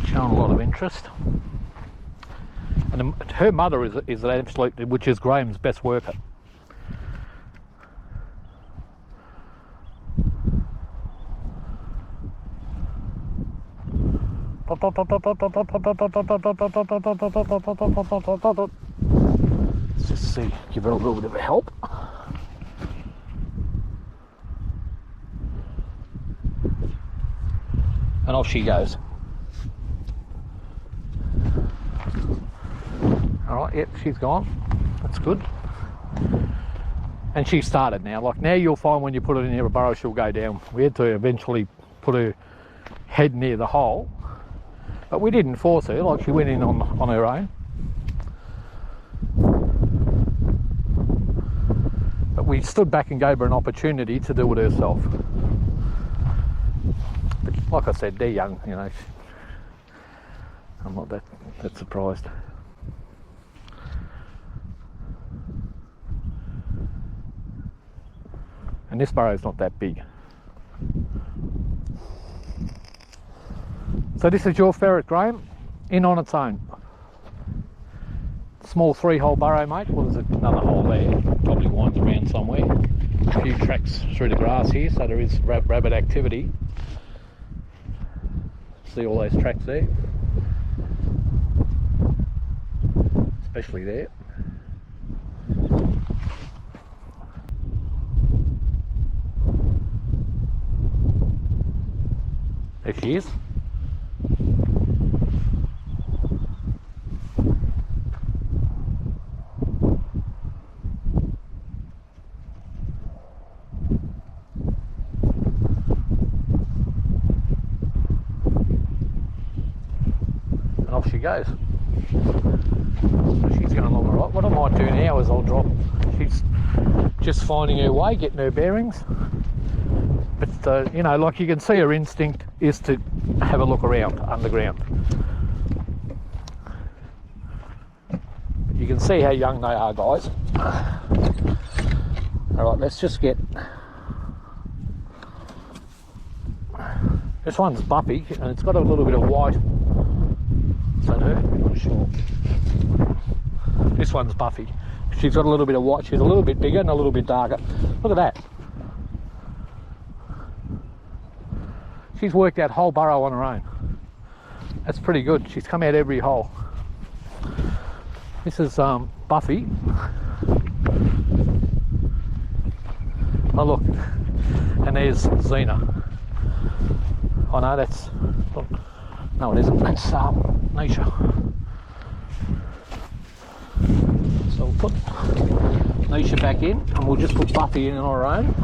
Showing a lot of interest, and her mother is an absolute, which is Graham's best worker. Let's just see, give her a little bit of a help. And off she goes. Alright, yep, she's gone. That's good. And she started now. Like now you'll find when you put it in a burrow, she'll go down. We had to eventually put her head near the hole. But we didn't force her, like she went in on her own. But we stood back and gave her an opportunity to do it herself. But like I said, they're young, you know. I'm not that surprised. And this burrow's not that big. So this is your ferret, Graham, in on its own. Small 3-hole burrow, mate. Well, there's another hole there. Probably winds around somewhere. A few tracks through the grass here, so there is rabbit activity. See all those tracks there? Especially there. There she is. And off she goes. She's going along all right. What I might do now is I'll drop. She's just finding her way, getting her bearings. But you know, like you can see, her instinct is to have a look around underground. You can see how young they are, guys. Alright, let's just get... This one's Buffy, and it's got a little bit of white. Is that her? I'm not sure. This one's Buffy. She's got a little bit of white. She's a little bit bigger and a little bit darker. Look at that. She's worked out whole burrow on her own. That's pretty good. She's come out every hole. This is Buffy. Oh look, and there's Zeena. Oh no, that's, no it isn't, that's Neesha. put Neesha back in, and we'll just put Buffy in on her own.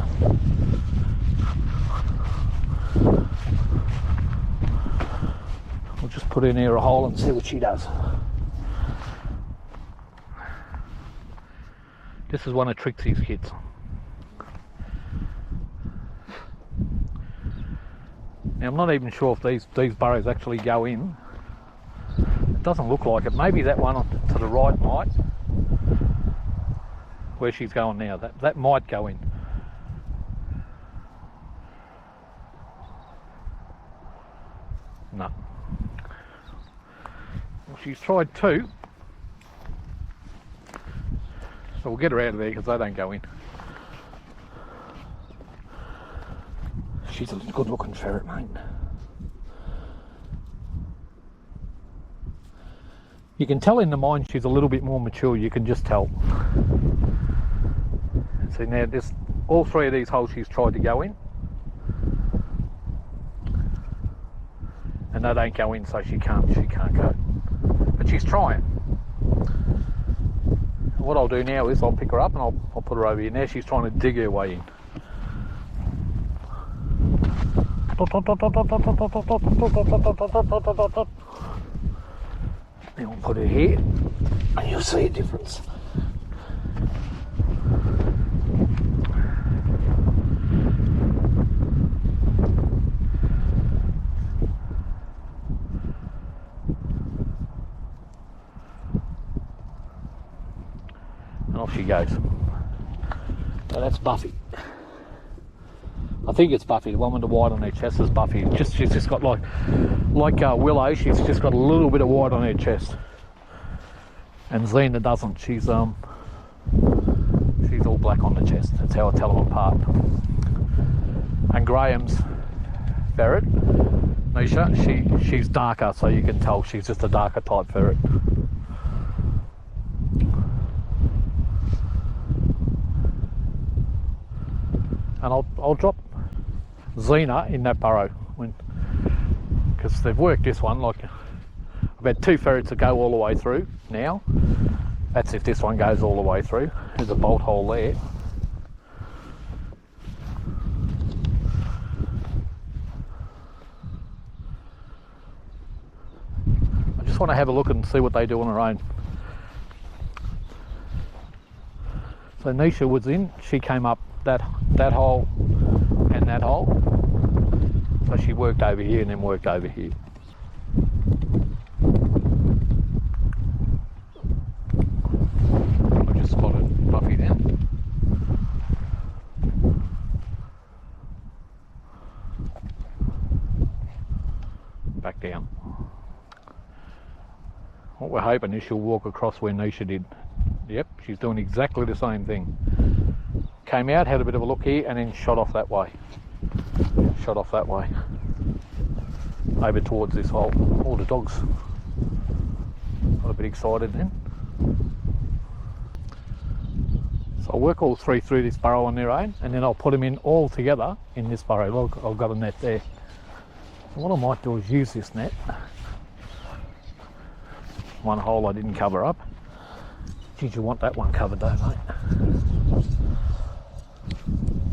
We'll just put in here a hole and see what she does. This is one of Trixie's kids. Now I'm not even sure if these burrows actually go in. It doesn't look like it. Maybe that one to the right might. Where she's going now, that might go in. No. Well, she's tried two. So we'll get her out of there because they don't go in. She's a good looking ferret, mate. You can tell in the mind she's a little bit more mature, you can just tell. See now, all three of these holes she's tried to go in. And they don't go in, so she can't go. But she's trying. What I'll do now is I'll pick her up and I'll put her over here. Now she's trying to dig her way in. Then we'll put her here and you'll see a difference. And off she goes. So that's Buffy. I think it's Buffy. The one with the white on her chest is Buffy. She's just got like Willow. She's just got a little bit of white on her chest. And Zeena doesn't. She's all black on the chest. That's how I tell them apart. And Graham's ferret, Neesha, she's darker, so you can tell she's just a darker type ferret. And I'll drop Zeena in that burrow because they've worked this one. Like I've had two ferrets that go all the way through now. That's if this one goes all the way through. There's a bolt hole there. I just want to have a look and see what they do on their own. So Neesha was in. She came up that hole and that hole. So she worked over here and then worked over here. I just spotted Buffy then. Back down. What we're hoping is she'll walk across where Neesha did. Yep, she's doing exactly the same thing. Came out, had a bit of a look here, and then shot off that way. Shot off that way. Over towards this hole. All the dogs got a bit excited then. So I'll work all three through this burrow on their own, and then I'll put them in all together in this burrow. Look, I've got a net there. And what I might do is use this net. One hole I didn't cover up. Geez, you want that one covered though, mate.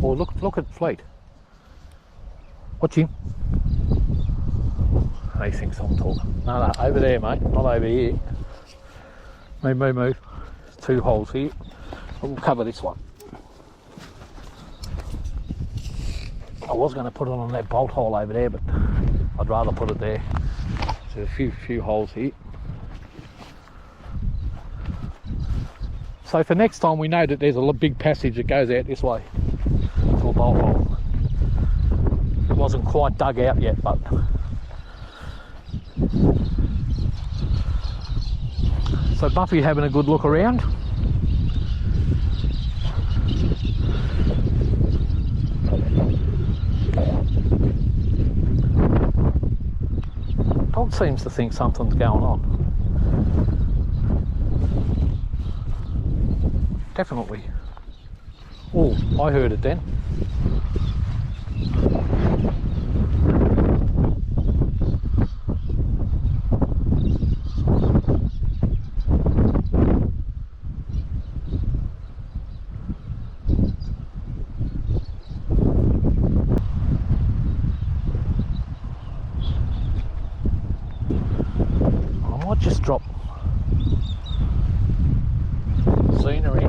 Oh, look at Fleet. Watch him. He thinks I'm talking. No, over there, mate, not over here. Move. There's two holes here. We'll cover this one. I was going to put it on that bolt hole over there, but I'd rather put it there. So a few holes here. So for next time, we know that there's a big passage that goes out this way to a bolt hole. It wasn't quite dug out yet, but so Buffy having a good look around. Dog seems to think something's going on. Definitely. Oh, I heard it then. might just drop Zeena in.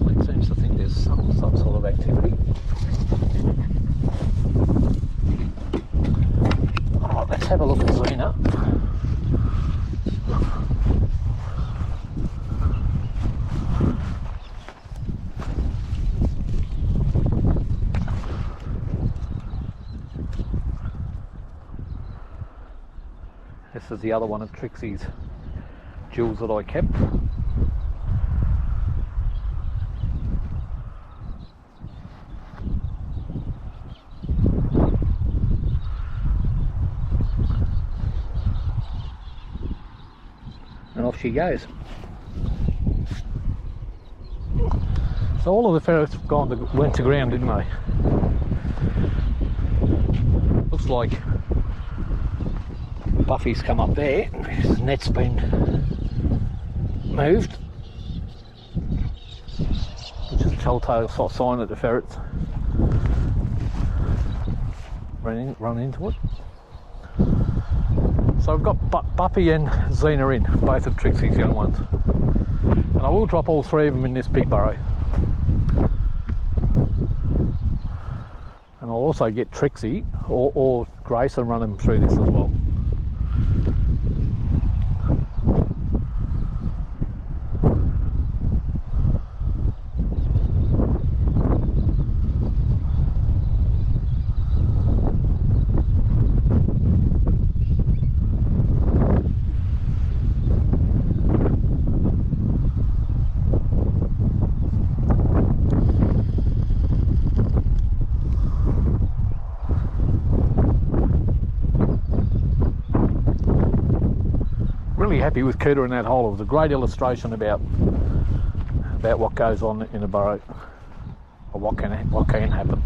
It seems to think there's some sort of activity. Alright, let's have a look at Zeena. This is the other one of Trixie's jewels that I kept. And off she goes. So all of the ferrets went to ground, didn't they? Looks like Buffy's come up there. His net's been moved, which is a telltale sign that the ferrets run into it. So I've got Buffy and Zeena in, both of Trixie's young ones, and I will drop all three of them in this big burrow. And I'll also get Trixie or Grace and run them through this as well. Really happy with Couta in that hole. It was a great illustration about what goes on in a burrow, or what can happen.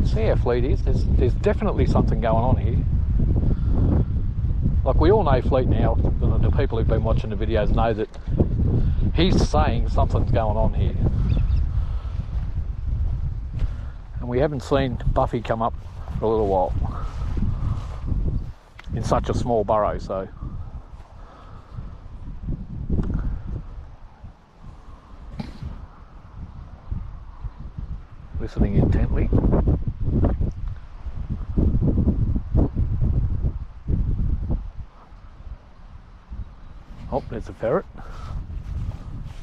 See how Fleet is. There's definitely something going on here. Like, we all know Fleet now. The people who've been watching the videos know that he's saying something's going on here, and we haven't seen Buffy come up for a little while in such a small burrow. So listening intently. Oh, there's a ferret.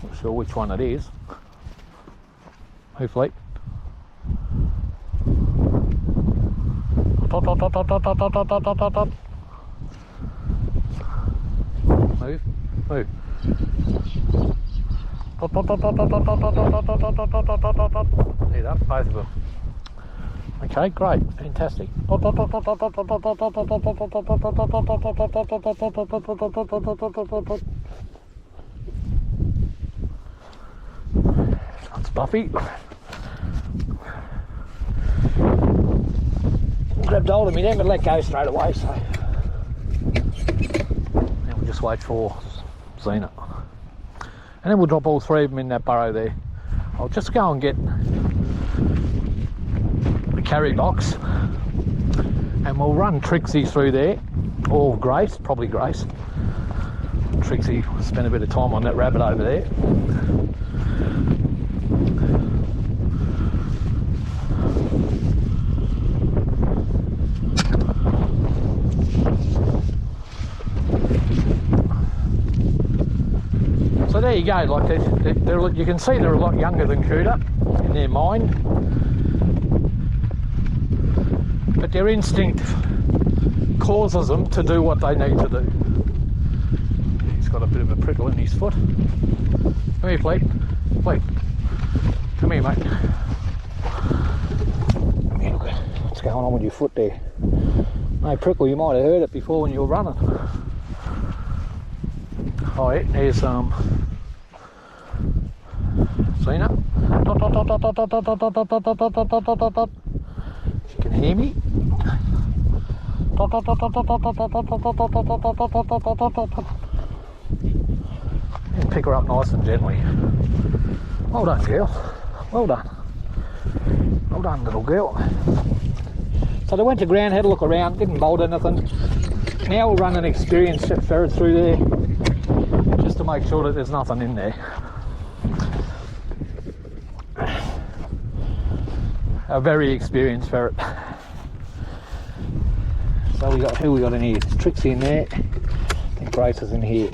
Not sure which one it is. Hopefully. Move, move. There you go, both of them. Okay, great, fantastic. That's Buffy. Grabbed hold of me then, but let go straight away, so. Now we'll just wait for Zeena. And then we'll drop all three of them in that burrow there. I'll just go and get the carry box, and we'll run Trixie through there, or Grace, probably Grace. Trixie spent a bit of time on that rabbit over there. So there you go, like they're, you can see they're a lot younger than Couta in their mind, but their instinct causes them to do what they need to do. He's got a bit of a prickle in his foot. Come here, Fleet. Fleet. Come here, mate. Come here, look at what's going on with your foot there. No prickle, you might have heard it before when you were running. Oh, yeah, there's Zeena. She can hear me. And pick her up nice and gently. Well done, girl. Well done. Well done, little girl. So they went to ground, had a look around, didn't bolt anything. Now we'll run an experienced ferret through there just to make sure that there's nothing in there. A very experienced ferret. So we got, who we got in here? There's Trixie in there. I think Grace is in here.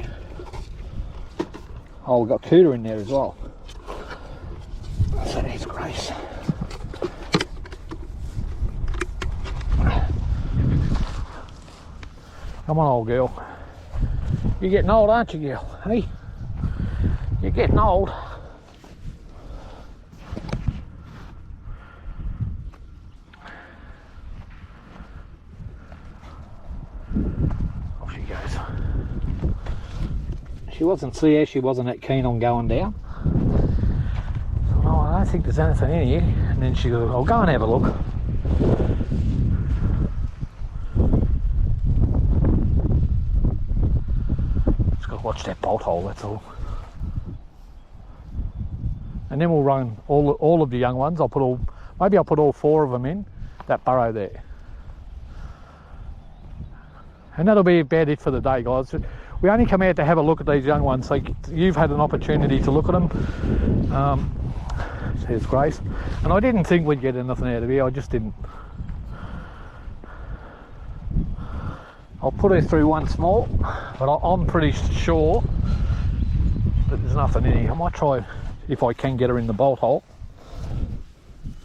Oh, we've got Couta in there as well. So there's Grace. Come on, old girl. You're getting old, aren't you, girl? Hey? You're getting old. Off she goes. She wasn't she wasn't that keen on going down. So, no, I don't think there's anything in here. And then she goes, I'll go and have a look. Just got to watch that bolt hole, that's all. And then we'll run all of the young ones. Maybe I'll put all 4 of them in that burrow there. And that'll be about it for the day, guys. We only come out to have a look at these young ones, so you've had an opportunity to look at them. Here's Grace. And I didn't think we'd get anything out of here, I just didn't. I'll put her through once more, but I'm pretty sure that there's nothing in here. I might try if I can get her in the bolt hole.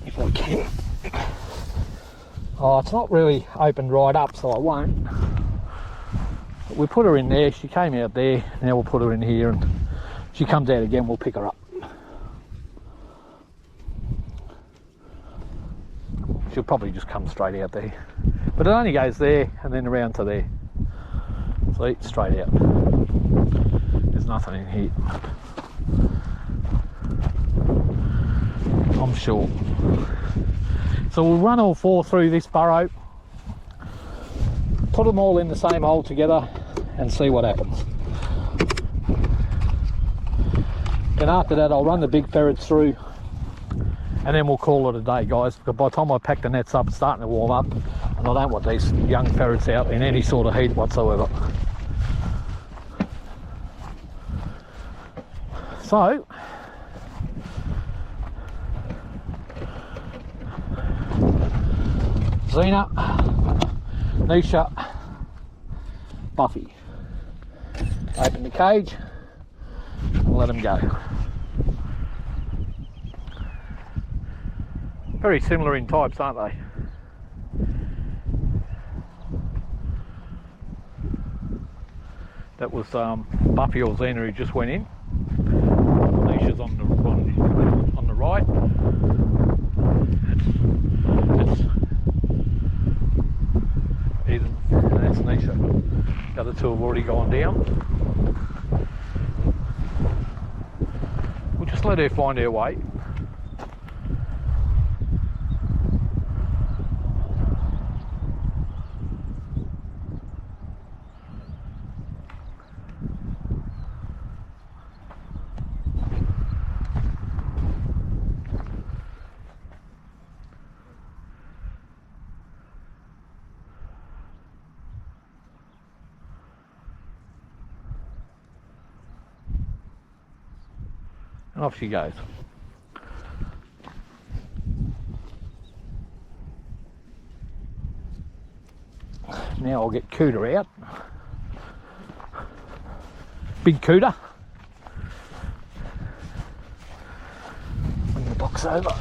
If I can. Oh, it's not really opened right up, so I won't. But we put her in there, she came out there, now we'll put her in here, and if she comes out again, we'll pick her up. She'll probably just come straight out there. But it only goes there, and then around to there. See, straight out. There's nothing in here. I'm sure. So we'll run all 4 through this burrow, put them all in the same hole together and see what happens. Then after that I'll run the big ferrets through and then we'll call it a day, guys, because by the time I pack the nets up it's starting to warm up and I don't want these young ferrets out in any sort of heat whatsoever. So Zeena, Neesha, Buffy. Open the cage and let them go. Very similar in types, aren't they? That was Buffy or Zeena who just went in. Neesha's on the right. That's Neesha. The other 2 have already gone down. We'll just let her find her way. And off she goes. Now I'll get Couta out. Big Couta. Bring the box over.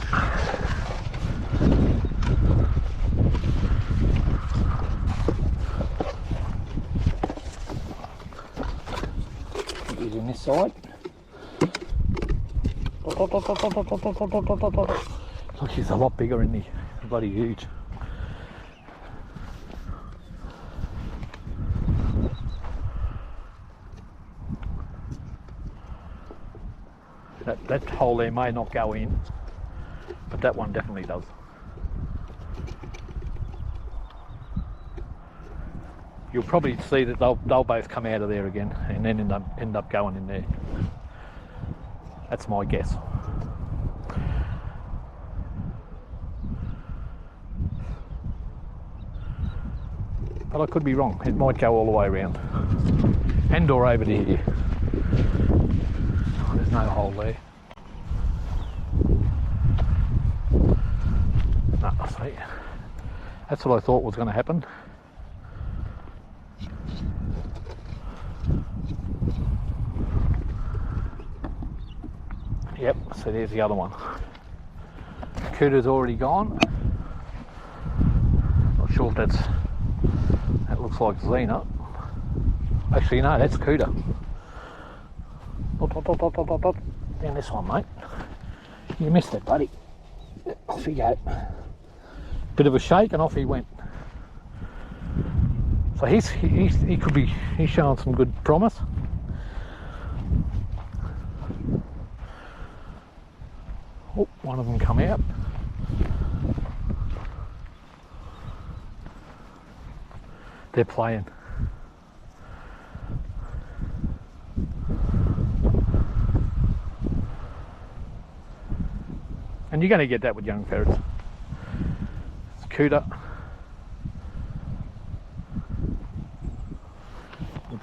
Using this side. Look, she's a lot bigger in the bloody huge. That hole there may not go in, but that one definitely does. you'll probably see that they'll both come out of there again and then end up going in there. That's my guess. But I could be wrong. It might go all the way around. And or over to here. Oh, there's no hole there. No, see, that's what I thought was going to happen. Yep, so there's the other one. Couta's already gone. Not sure if that looks like Zeena. Actually, no, that's Couta. Down this one, mate. You missed it, buddy. Off you go. Bit of a shake and off he went. So he's showing some good promise. Oh, one of them come out. They're playing. And you're going to get that with young ferrets. It's Couta. We'll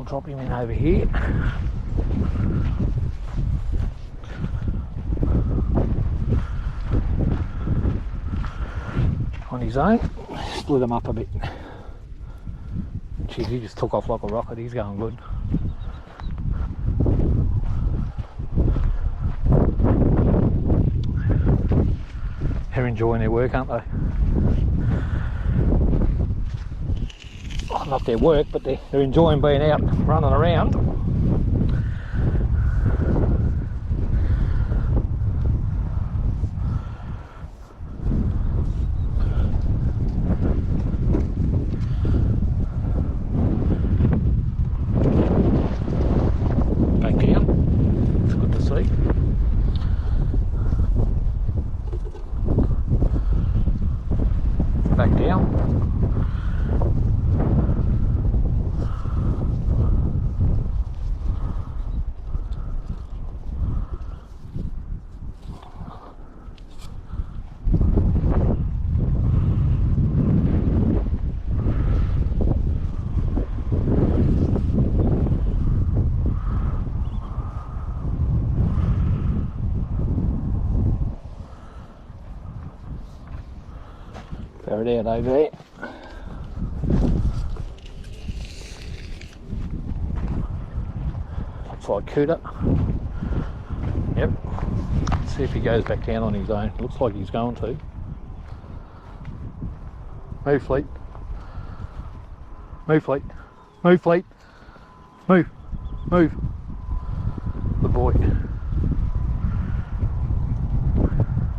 drop him in over here. On his own, split him up a bit. Jeez, he just took off like a rocket. He's going good. They're enjoying their work, aren't they? Oh, not their work, but they're enjoying being out running around. Back down. It's good to see. Back down. Ferret out over there. Looks like Couta. Yep. Let's see if he goes back down on his own. Looks like he's going to. Move, fleet. Move, fleet. Move, fleet. Move. Move. Good boy.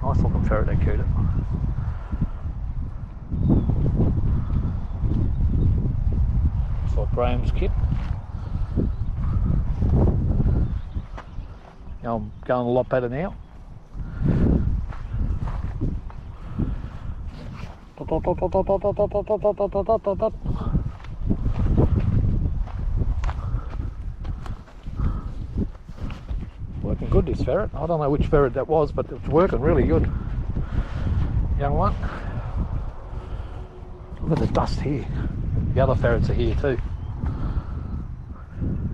Nice looking ferret, that Couta. Looks like Graham's kit. I'm going a lot better now. Working good, this ferret. I don't know which ferret that was, but it's working really good. Young one. Look at the dust here. The other ferrets are here too.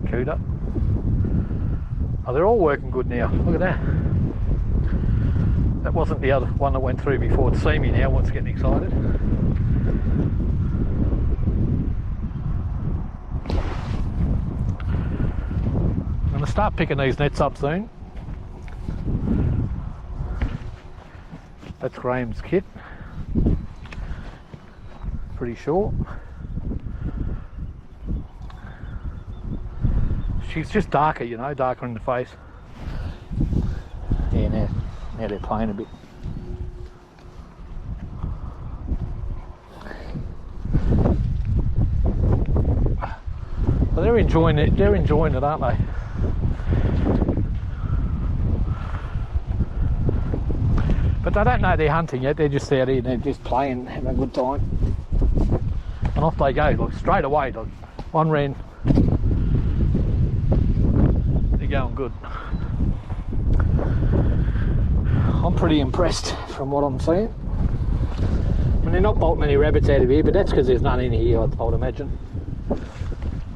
Couta. Oh, they're all working good now. Look at that. That wasn't the other one that went through before. To see me now, wants getting excited. I'm going to start picking these nets up soon. That's Graham's kit. Pretty sure. She's just darker, you know, darker in the face. Yeah, now they're playing a bit. Well, they're enjoying it. They're enjoying it, aren't they? But they don't know they're hunting yet. They're just out here and they're just playing, having a good time. And off they go, like straight away. Like one ran. They're going good. I'm pretty impressed from what I'm seeing. I mean, they're not bolting any rabbits out of here, but that's because there's none in here, I'd imagine.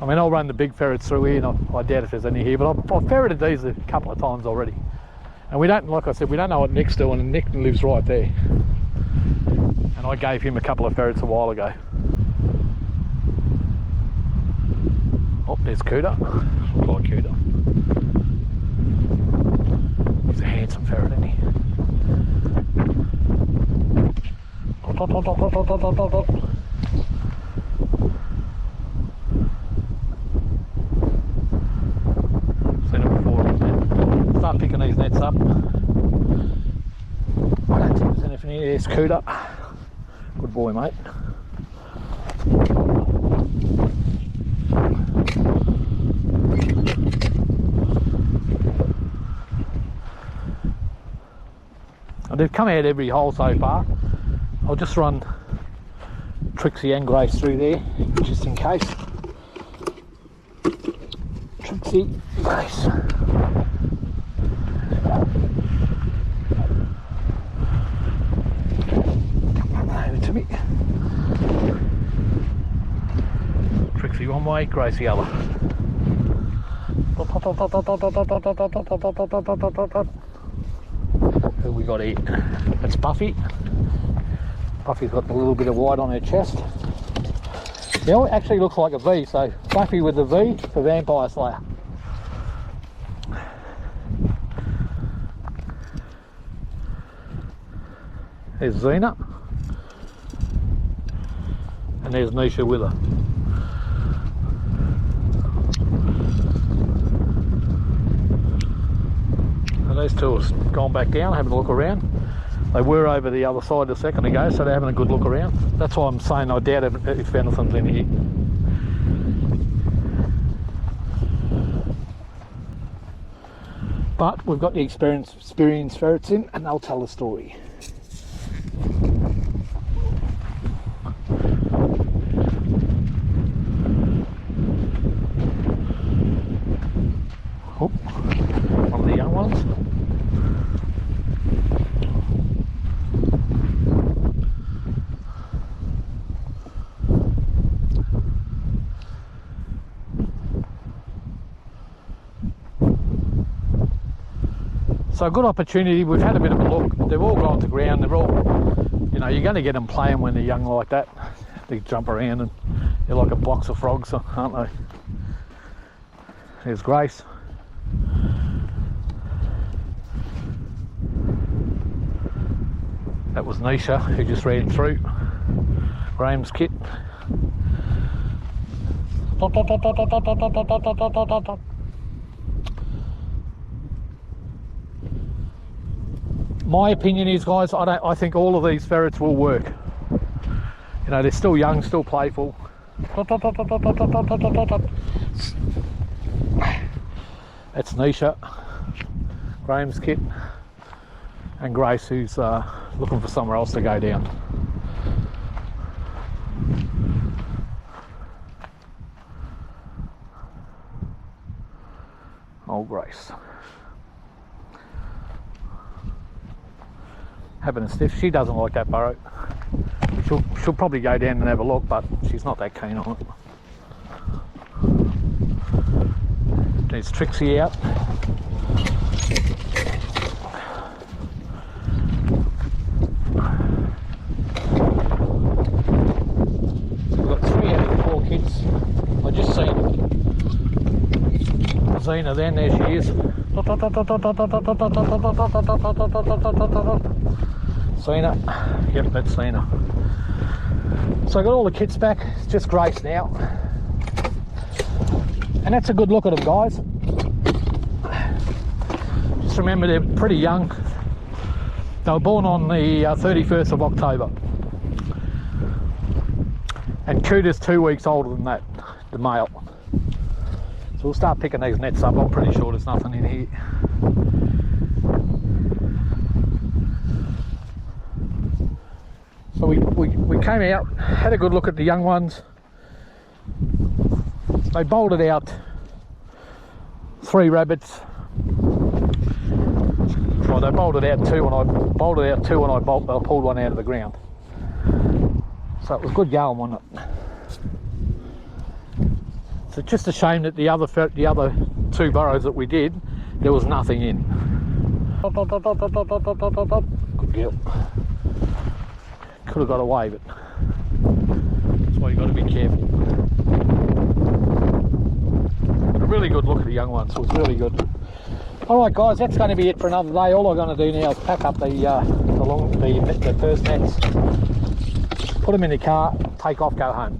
I mean, I'll run the big ferrets through here, and I doubt if there's any here, but I've ferreted these a couple of times already. And we don't, like I said, we don't know what Nick's doing, and Nick lives right there. And I gave him a couple of ferrets a while ago. Oh, there's Couta. Looks like Couta. He's a handsome ferret, isn't he? Dot, dot, dot, dot, dot, dot, dot, dot. Seen it before. Start picking these nets up. I don't think there's anything here. There's Couta. Good boy, mate. They've come out every hole so far. I'll just run Trixie and Grace through there, just in case. Trixie, Grace. Come on over to me. Trixie one way, Grace the other. Who we got here? It's Buffy. Buffy's got a little bit of white on her chest. Now it actually looks like a V, so Buffy with the V for Vampire Slayer. There's Zeena. And there's Neesha with her. And these two have gone back down, having a look around. They were over the other side a second ago, so they're having a good look around. That's why I'm saying I doubt if anything's in here. But we've got the experienced ferrets in, and they'll tell the story. Oh, one of the young ones. So a good opportunity. We've had a bit of a look. They've all gone to ground. They're all, you know, you're going to get them playing when they're young like that. They jump around and they're like a box of frogs, aren't they? There's Grace. That was Neesha, who just ran through. Graham's kit. My opinion is, guys, I think all of these ferrets will work. You know, they're still young, still playful. That's Neesha, Graham's kit, and Grace, who's looking for somewhere else to go down. Oh, Grace. Having a sniff. She doesn't like that burrow. She'll probably go down and have a look, but she's not that keen on it. There's Trixie out. We've got 3 out of the 4 kids. I just seen Zeena then, there she is. Zeena, yep, that's Zeena. So I got all the kits back, it's just Grace now. And that's a good look at them, guys. Just remember they're pretty young. They were born on the 31st of October. And Couta's 2 weeks older than that, the male. So we'll start picking these nets up. I'm pretty sure there's nothing in here. So we came out, had a good look at the young ones. they bolted out 3 rabbits. Well, they bolted out 2 and I pulled one out of the ground. So it was good going, wasn't it? So it's just a shame that the other 2 burrows that we did, there was nothing in. Good girl. Could have got away, but that's why you got to be careful. But a really good look at the young ones. It was really good. All right, guys, that's going to be it for another day. All I'm going to do now is pack up the first nets, put them in the car, take off, go home.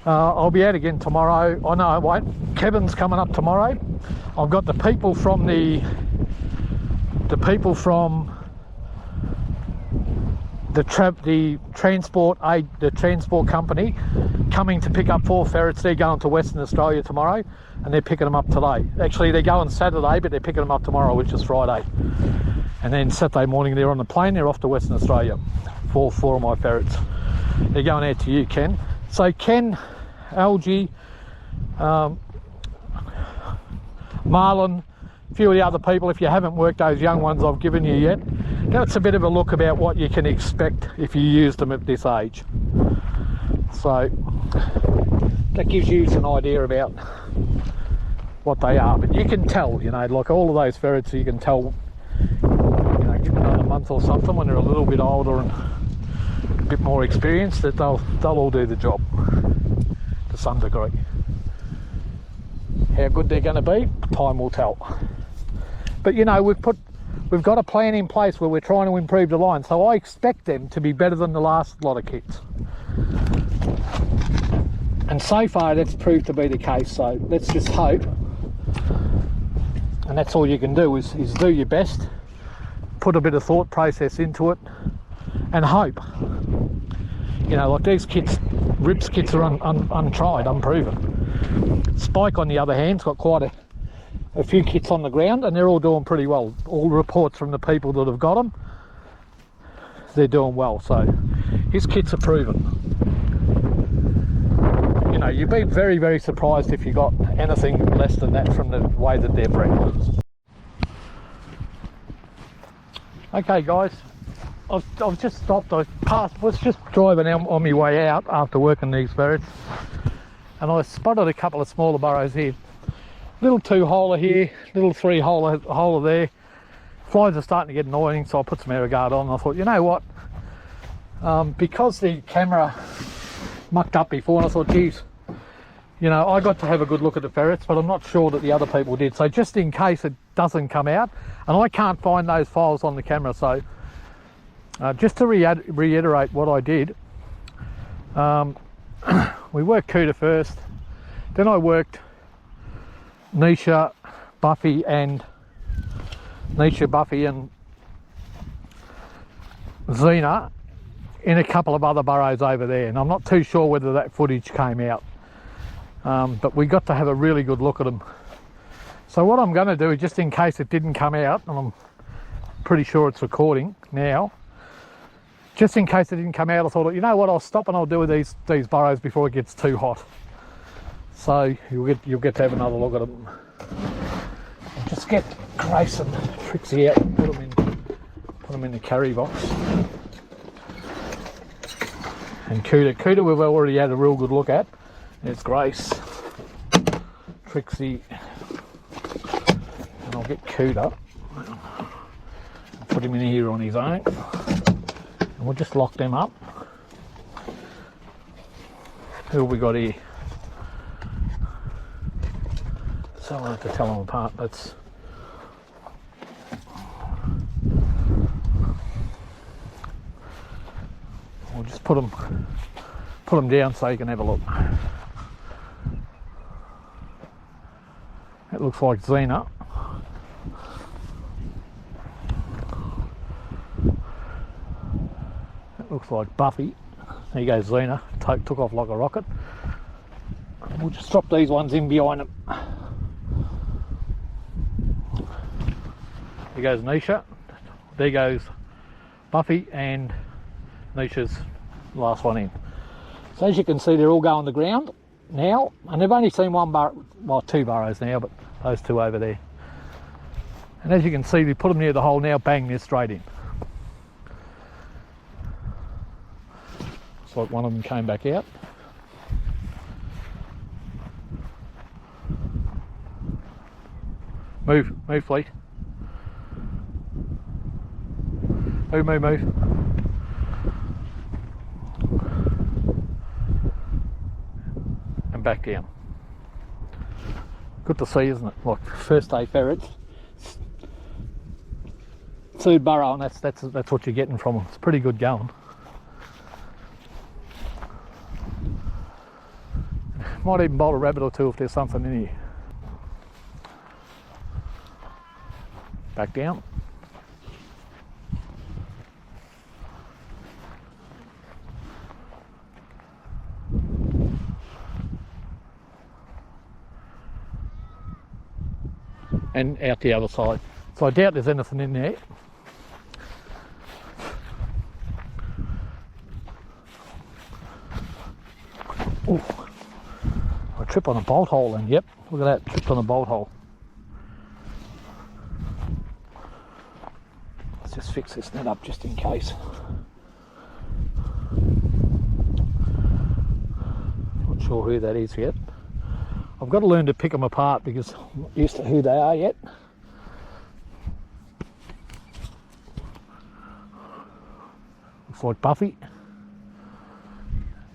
I'll be out again tomorrow. Oh no, I won't. Kevin's coming up tomorrow. I've got the people from the transport company coming to pick up 4 ferrets. They're going to Western Australia tomorrow, and they're picking them up today. Actually, they're going Saturday, but they're picking them up tomorrow, which is Friday. And then Saturday morning, they're on the plane. They're off to Western Australia. 4 of my ferrets. They're going out to you, Ken. So Ken, Algie, Marlon, a few of the other people, if you haven't worked those young ones I've given you yet, that's a bit of a look about what you can expect if you use them at this age. So that gives you an idea about what they are. But you can tell, you know, like all of those ferrets, you can tell, you know, give them another month or something when they're a little bit older and a bit more experienced, that they'll all do the job to some degree. How good they're going to be, time will tell. But you know, we've got a plan in place where we're trying to improve the line, so I expect them to be better than the last lot of kits. And so far that's proved to be the case, so let's just hope, and that's all you can do is do your best, put a bit of thought process into it, and hope. You know, like these kits, Rips kits are untried, unproven. Spike, on the other hand, has got quite a few kits on the ground, and they're all doing pretty well. All reports from the people that have got them, they're doing well. So his kits are proven. You know, you'd be very, very surprised if you got anything less than that from the way that they're bred. Okay, guys. I've just stopped. Was just driving on my way out after working these ferrets, and I spotted a couple of smaller burrows here. Little 2-holer here, little 3-holer there. Flies are starting to get annoying, so I put some air guard on. And I thought, you know what? Because the camera mucked up before, and I thought, geez, you know, I got to have a good look at the ferrets, but I'm not sure that the other people did. So just in case it doesn't come out, and I can't find those files on the camera, so. Just to reiterate what I did, we worked Couta first, then I worked Neesha, Buffy and Zeena in a couple of other burrows over there, and I'm not too sure whether that footage came out, but we got to have a really good look at them. So what I'm going to do, just in case it didn't come out, and I'm pretty sure it's recording now, just in case it didn't come out, I thought, you know what, I'll stop and I'll do these burrows before it gets too hot. So you'll get to have another look at them. I'll just get Grace and Trixie out and put them in the carry box. And Couta we've already had a real good look at. There's Grace, Trixie, and I'll get Couta. Put him in here on his own. And we'll just lock them up. Who have we got here? So I have to tell them apart. We'll just put them down so you can have a look. It looks like Zeena. Looks like Buffy. There you go, Zeena. Took off like a rocket. We'll just drop these ones in behind them. There goes Neesha. There goes Buffy, and Neesha's last one in. So as you can see, they're all going to ground. now, and they've only seen one burrow, well, 2 burrows now, but those 2 over there. And as you can see, we put them near the hole now, bang, they're straight in. It's like one of them came back out. Move, Fleet. Move. And back down. Good to see, isn't it? Like first day ferrets. 2 burrow, and that's what you're getting from them. It's pretty good going. Might even bolt a rabbit or 2 if there's something in here. Back down. And out the other side. So I doubt there's anything in there. Oh, I trip on a bolt hole, and yep, look at that, tripped on a bolt hole. Let's just fix this net up just in case. Not sure who that is yet. I've got to learn to pick them apart because I'm not used to who they are yet. Looks like Buffy.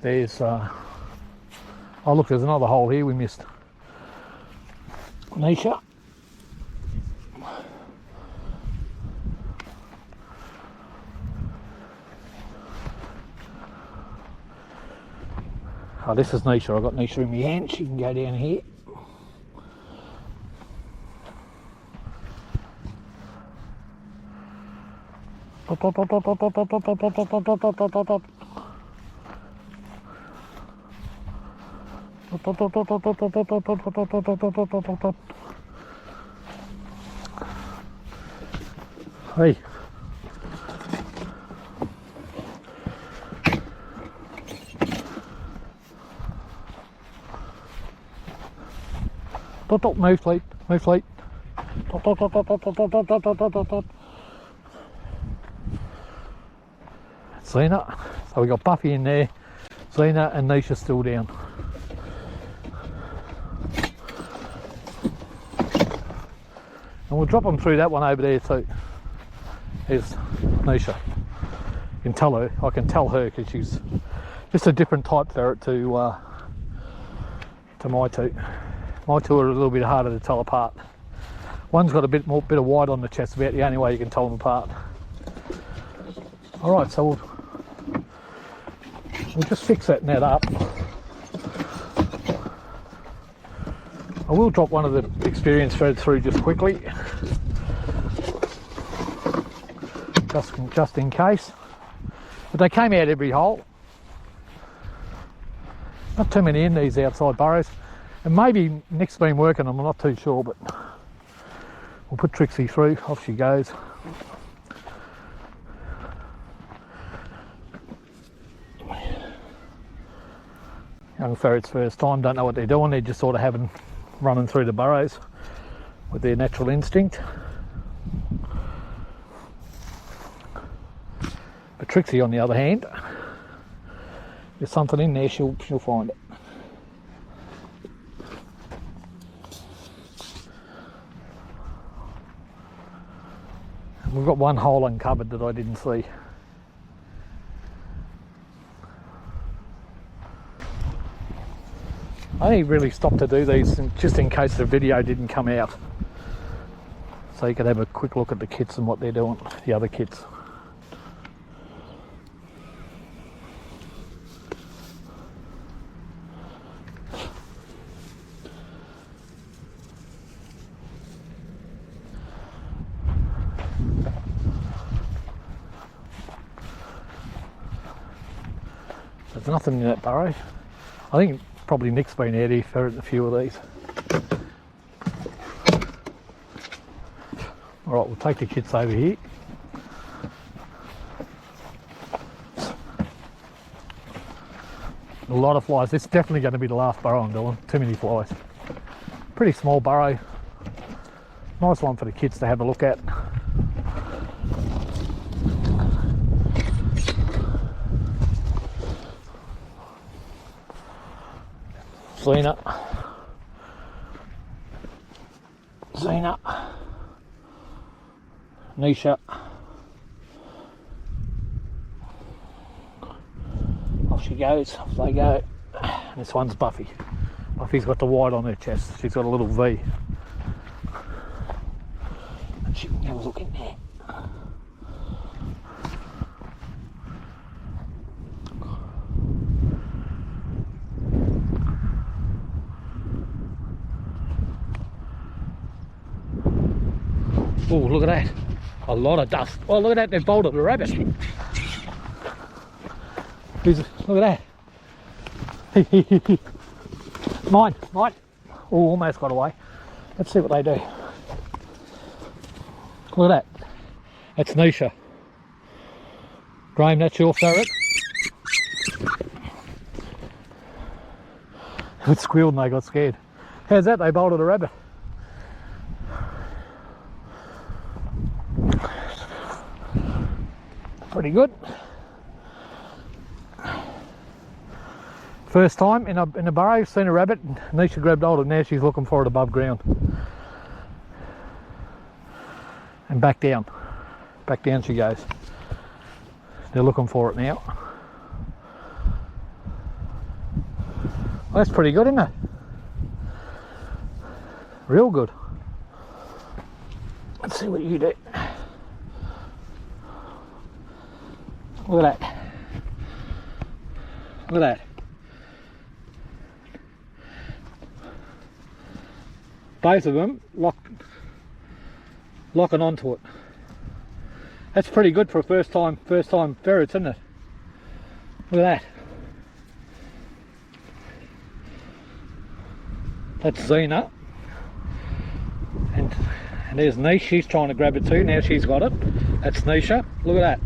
There's oh look, there's another hole here we missed. Neesha. Oh, this is Neesha. I've got Neesha in my hand. She can go down here. Hey. Move, Fleet. Zeena. So we got Buffy in there. Zeena and Neesha still down. And we'll drop them through that one over there too. Here's Neesha. You can tell her. I can tell her because she's just a different type ferret to my 2. My 2 are a little bit harder to tell apart. One's got a bit of white on the chest, about the only way you can tell them apart. All right, so we'll just fix that net up. I will drop one of the experienced ferrets through just quickly, just in case. But they came out every hole. Not too many in these outside burrows. And maybe Nick's been working them, I'm not too sure, but we'll put Trixie through, off she goes. Young ferrets first time, don't know what they're doing, they're just sort of running through the burrows with their natural instinct. But Trixie on the other hand, there's something in there, she'll find it. We've got one hole uncovered that I didn't see. I only really stopped to do these just in case the video didn't come out. So you could have a quick look at the kits and what they're doing, the other kits. There's nothing in that burrow. I think probably Nick's been out here ferreting a few of these. Alright, we'll take the kits over here. A lot of flies. This is definitely going to be the last burrow I'm doing. Too many flies. Pretty small burrow. Nice one for the kids to have a look at. Zeena. Zeena. Neesha. Off she goes, off they go. And this one's Buffy. Buffy's got the white on her chest. She's got a little V. And she can have a look in there. Oh, look at that. A lot of dust. Oh, look at that, they've bolted a rabbit. Look at that. Mine. Oh, almost got away. Let's see what they do. Look at that. That's Neesha. Graham, that's your ferret. It squealed and they got scared. How's that? They bolted a rabbit. Pretty good. First time in a burrow, seen a rabbit. Neesha grabbed hold of it. Now she's looking for it above ground. And back down. Back down she goes. They're looking for it now. Well, that's pretty good, isn't it? Real good. Let's see what you do. Look at that. Look at that. Both of them locking onto it. That's pretty good for a first time ferrets, isn't it? Look at that. That's Zeena. And there's Neesha, she's trying to grab it too, now she's got it. That's Neesha, look at that.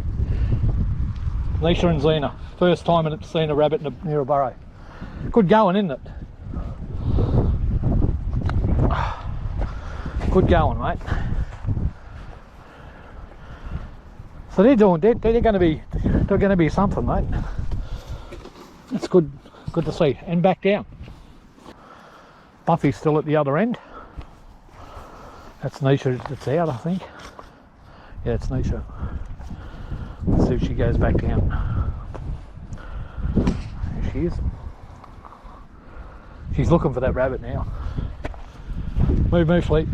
Neesha and Zeena, first time I've seen a rabbit near a burrow. Good going, isn't it? Good going, mate. So they're going to be something, mate. It's good to see. And back down. Buffy's still at the other end. That's Neesha that's out, I think. Yeah, it's Neesha. Let's see if she goes back down. There she is. She's looking for that rabbit now. Move, fleet.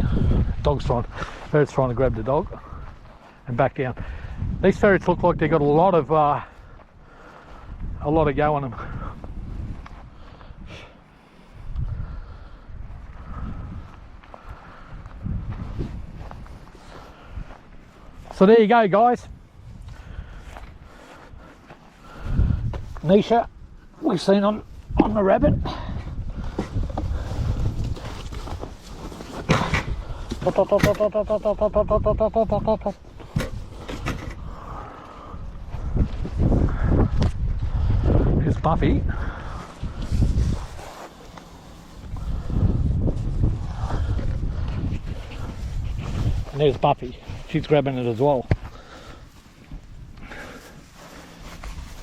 Ferret's trying to grab the dog and back down. These ferrets look like they've got a lot of go on them. So there you go, guys. Neesha, we've seen on the rabbit. Here's Buffy. And there's Buffy. She's grabbing it as well.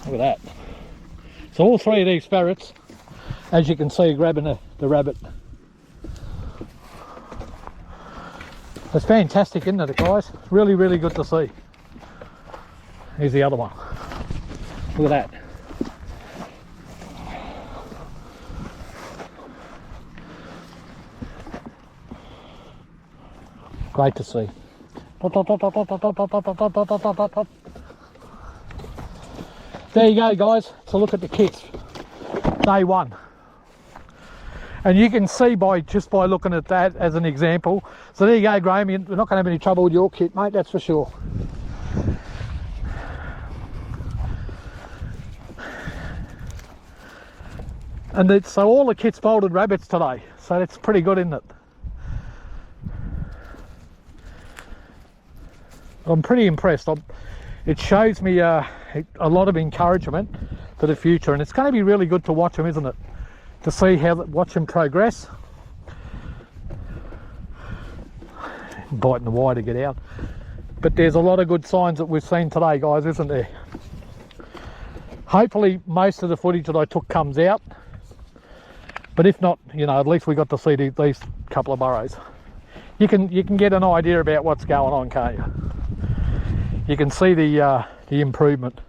Look at that. So all three of these ferrets, as you can see, are grabbing the rabbit. It's fantastic, isn't it, guys? Really, really good to see. Here's the other one. Look at that. Great to see. There you go, guys. So look at the kits. Day one. And you can see just by looking at that as an example. So there you go, Graham. You're not going to have any trouble with your kit, mate, that's for sure. And so all the kits bolted rabbits today. So that's pretty good, isn't it? I'm pretty impressed. It shows me a lot of encouragement for the future, and it's going to be really good to watch them, isn't it? To see watch them progress. Biting the wire to get out, but there's a lot of good signs that we've seen today, guys, isn't there? Hopefully most of the footage that I took comes out, but if not, you know, at least we got to see these couple of burrows. You can get an idea about what's going on, can't you? You can see the improvement.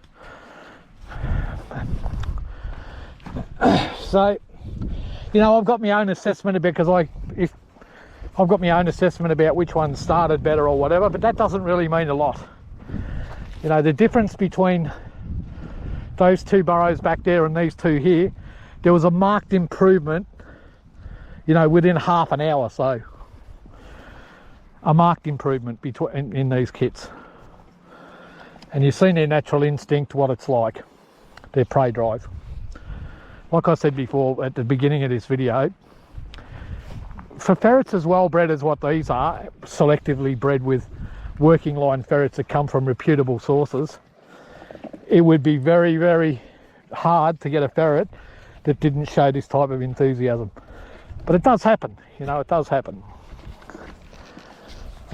So, you know, I've got my own assessment because I've got my own assessment about which one started better or whatever, but that doesn't really mean a lot. You know, the difference between those two burrows back there and these two here, there was a marked improvement, you know, within half an hour. So a marked improvement in these kits, and you've seen their natural instinct, what it's like, their prey drive. Like I said before at the beginning of this video, for ferrets as well bred as what these are, selectively bred with working line ferrets that come from reputable sources, it would be very, very hard to get a ferret that didn't show this type of enthusiasm. But it does happen, you know, it does happen.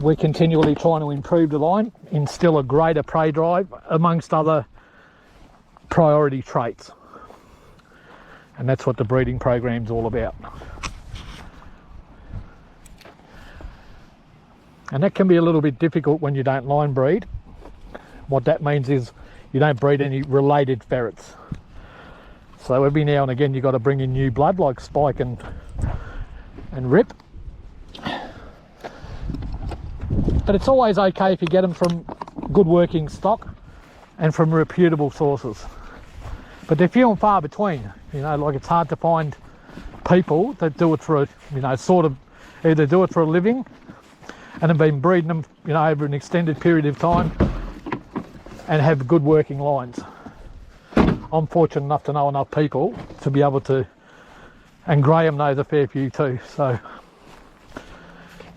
We're continually trying to improve the line, instill a greater prey drive amongst other priority traits. And that's what the breeding program's all about. And that can be a little bit difficult when you don't line breed. What that means is you don't breed any related ferrets. So every now and again you've got to bring in new blood like Spike and Rip. But it's always okay if you get them from good working stock and from reputable sources. But they're few and far between. You know, like it's hard to find people that do it for a, you know, sort of either do it for a living and have been breeding them, you know, over an extended period of time and have good working lines. I'm fortunate enough to know enough people to be able to, and Graham knows a fair few too, so.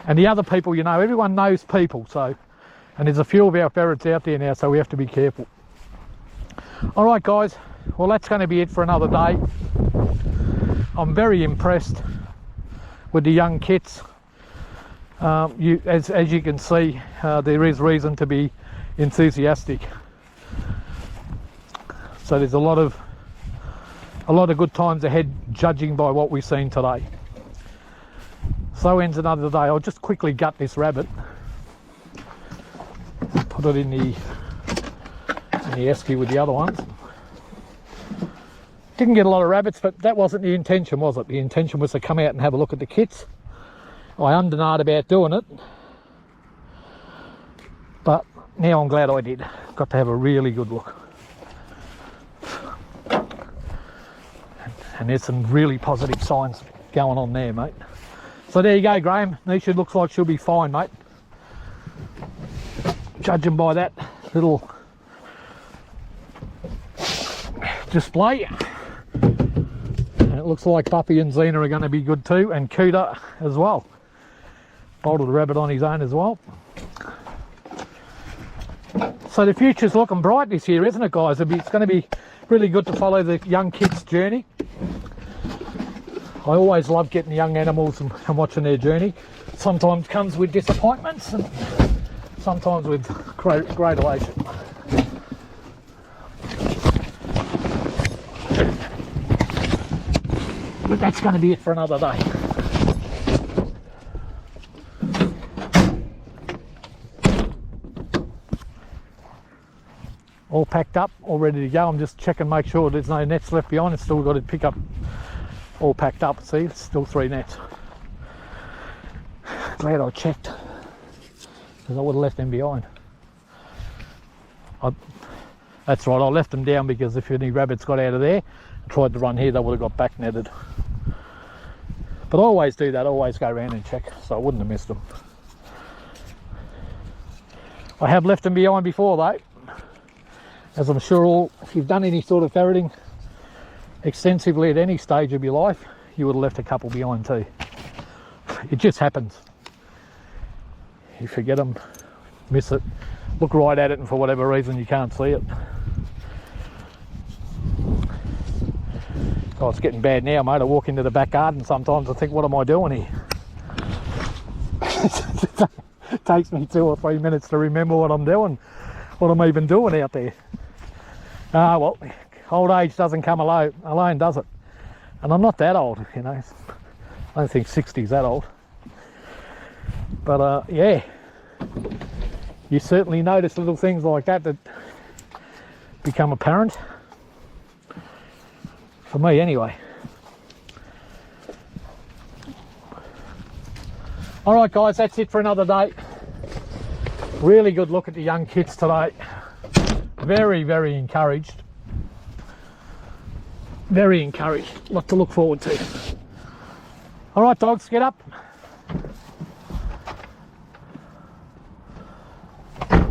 And the other people, you know, everyone knows people, so, and there's a few of our ferrets out there now, so we have to be careful. All right, guys, well, that's going to be it for another day. I'm very impressed with the young kits. As you can see, there is reason to be enthusiastic. So there's a lot of good times ahead, judging by what we've seen today. So ends another day. I'll just quickly gut this rabbit, put it in the esky with the other ones. Didn't get a lot of rabbits, but that wasn't the intention, was it? The intention was to come out and have a look at the kits. I undenied about doing it, but now I'm glad I did. Got to have a really good look. And there's some really positive signs going on there, mate. So there you go, Graham. Neesha looks like she'll be fine, mate. Judging by that little display. And it looks like Buffy and Zeena are going to be good too, and Couta as well. Bolted the rabbit on his own as well. So the future's looking bright this year, isn't it, guys? It's going to be really good to follow the young kids' journey. I always love getting young animals and watching their journey. Sometimes comes with disappointments and sometimes with great elation. But that's going to be it for another day. All packed up, all ready to go. I'm just checking, make sure there's no nets left behind. It's still got to pick up, all packed up. See, it's still 3 nets. Glad I checked, because I would have left them behind. That's right, I left them down because if any rabbits got out of there and tried to run here, they would have got back netted. But I always do that, I always go around and check, so I wouldn't have missed them. I have left them behind before though, as I'm sure if you've done any sort of ferreting extensively at any stage of your life, you would have left a couple behind too. It just happens. You forget them, miss it, look right at it, and for whatever reason you can't see it. Oh, it's getting bad now, mate. I walk into the back garden sometimes, I think, what am I doing here? It takes me 2 or 3 minutes to remember what I'm doing, what I'm even doing out there. Well, old age doesn't come alone, does it? And I'm not that old, you know. I don't think 60's that old. But yeah, you certainly notice little things like that that become apparent. For me, anyway. All right, guys, that's it for another day. Really good look at the young kits today. Very, very encouraged. Very encouraged. Lot to look forward to. All right, dogs, get up.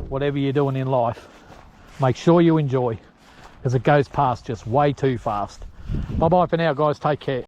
Whatever you're doing in life, make sure you enjoy, because it goes past just way too fast. Bye-bye for now, guys. Take care.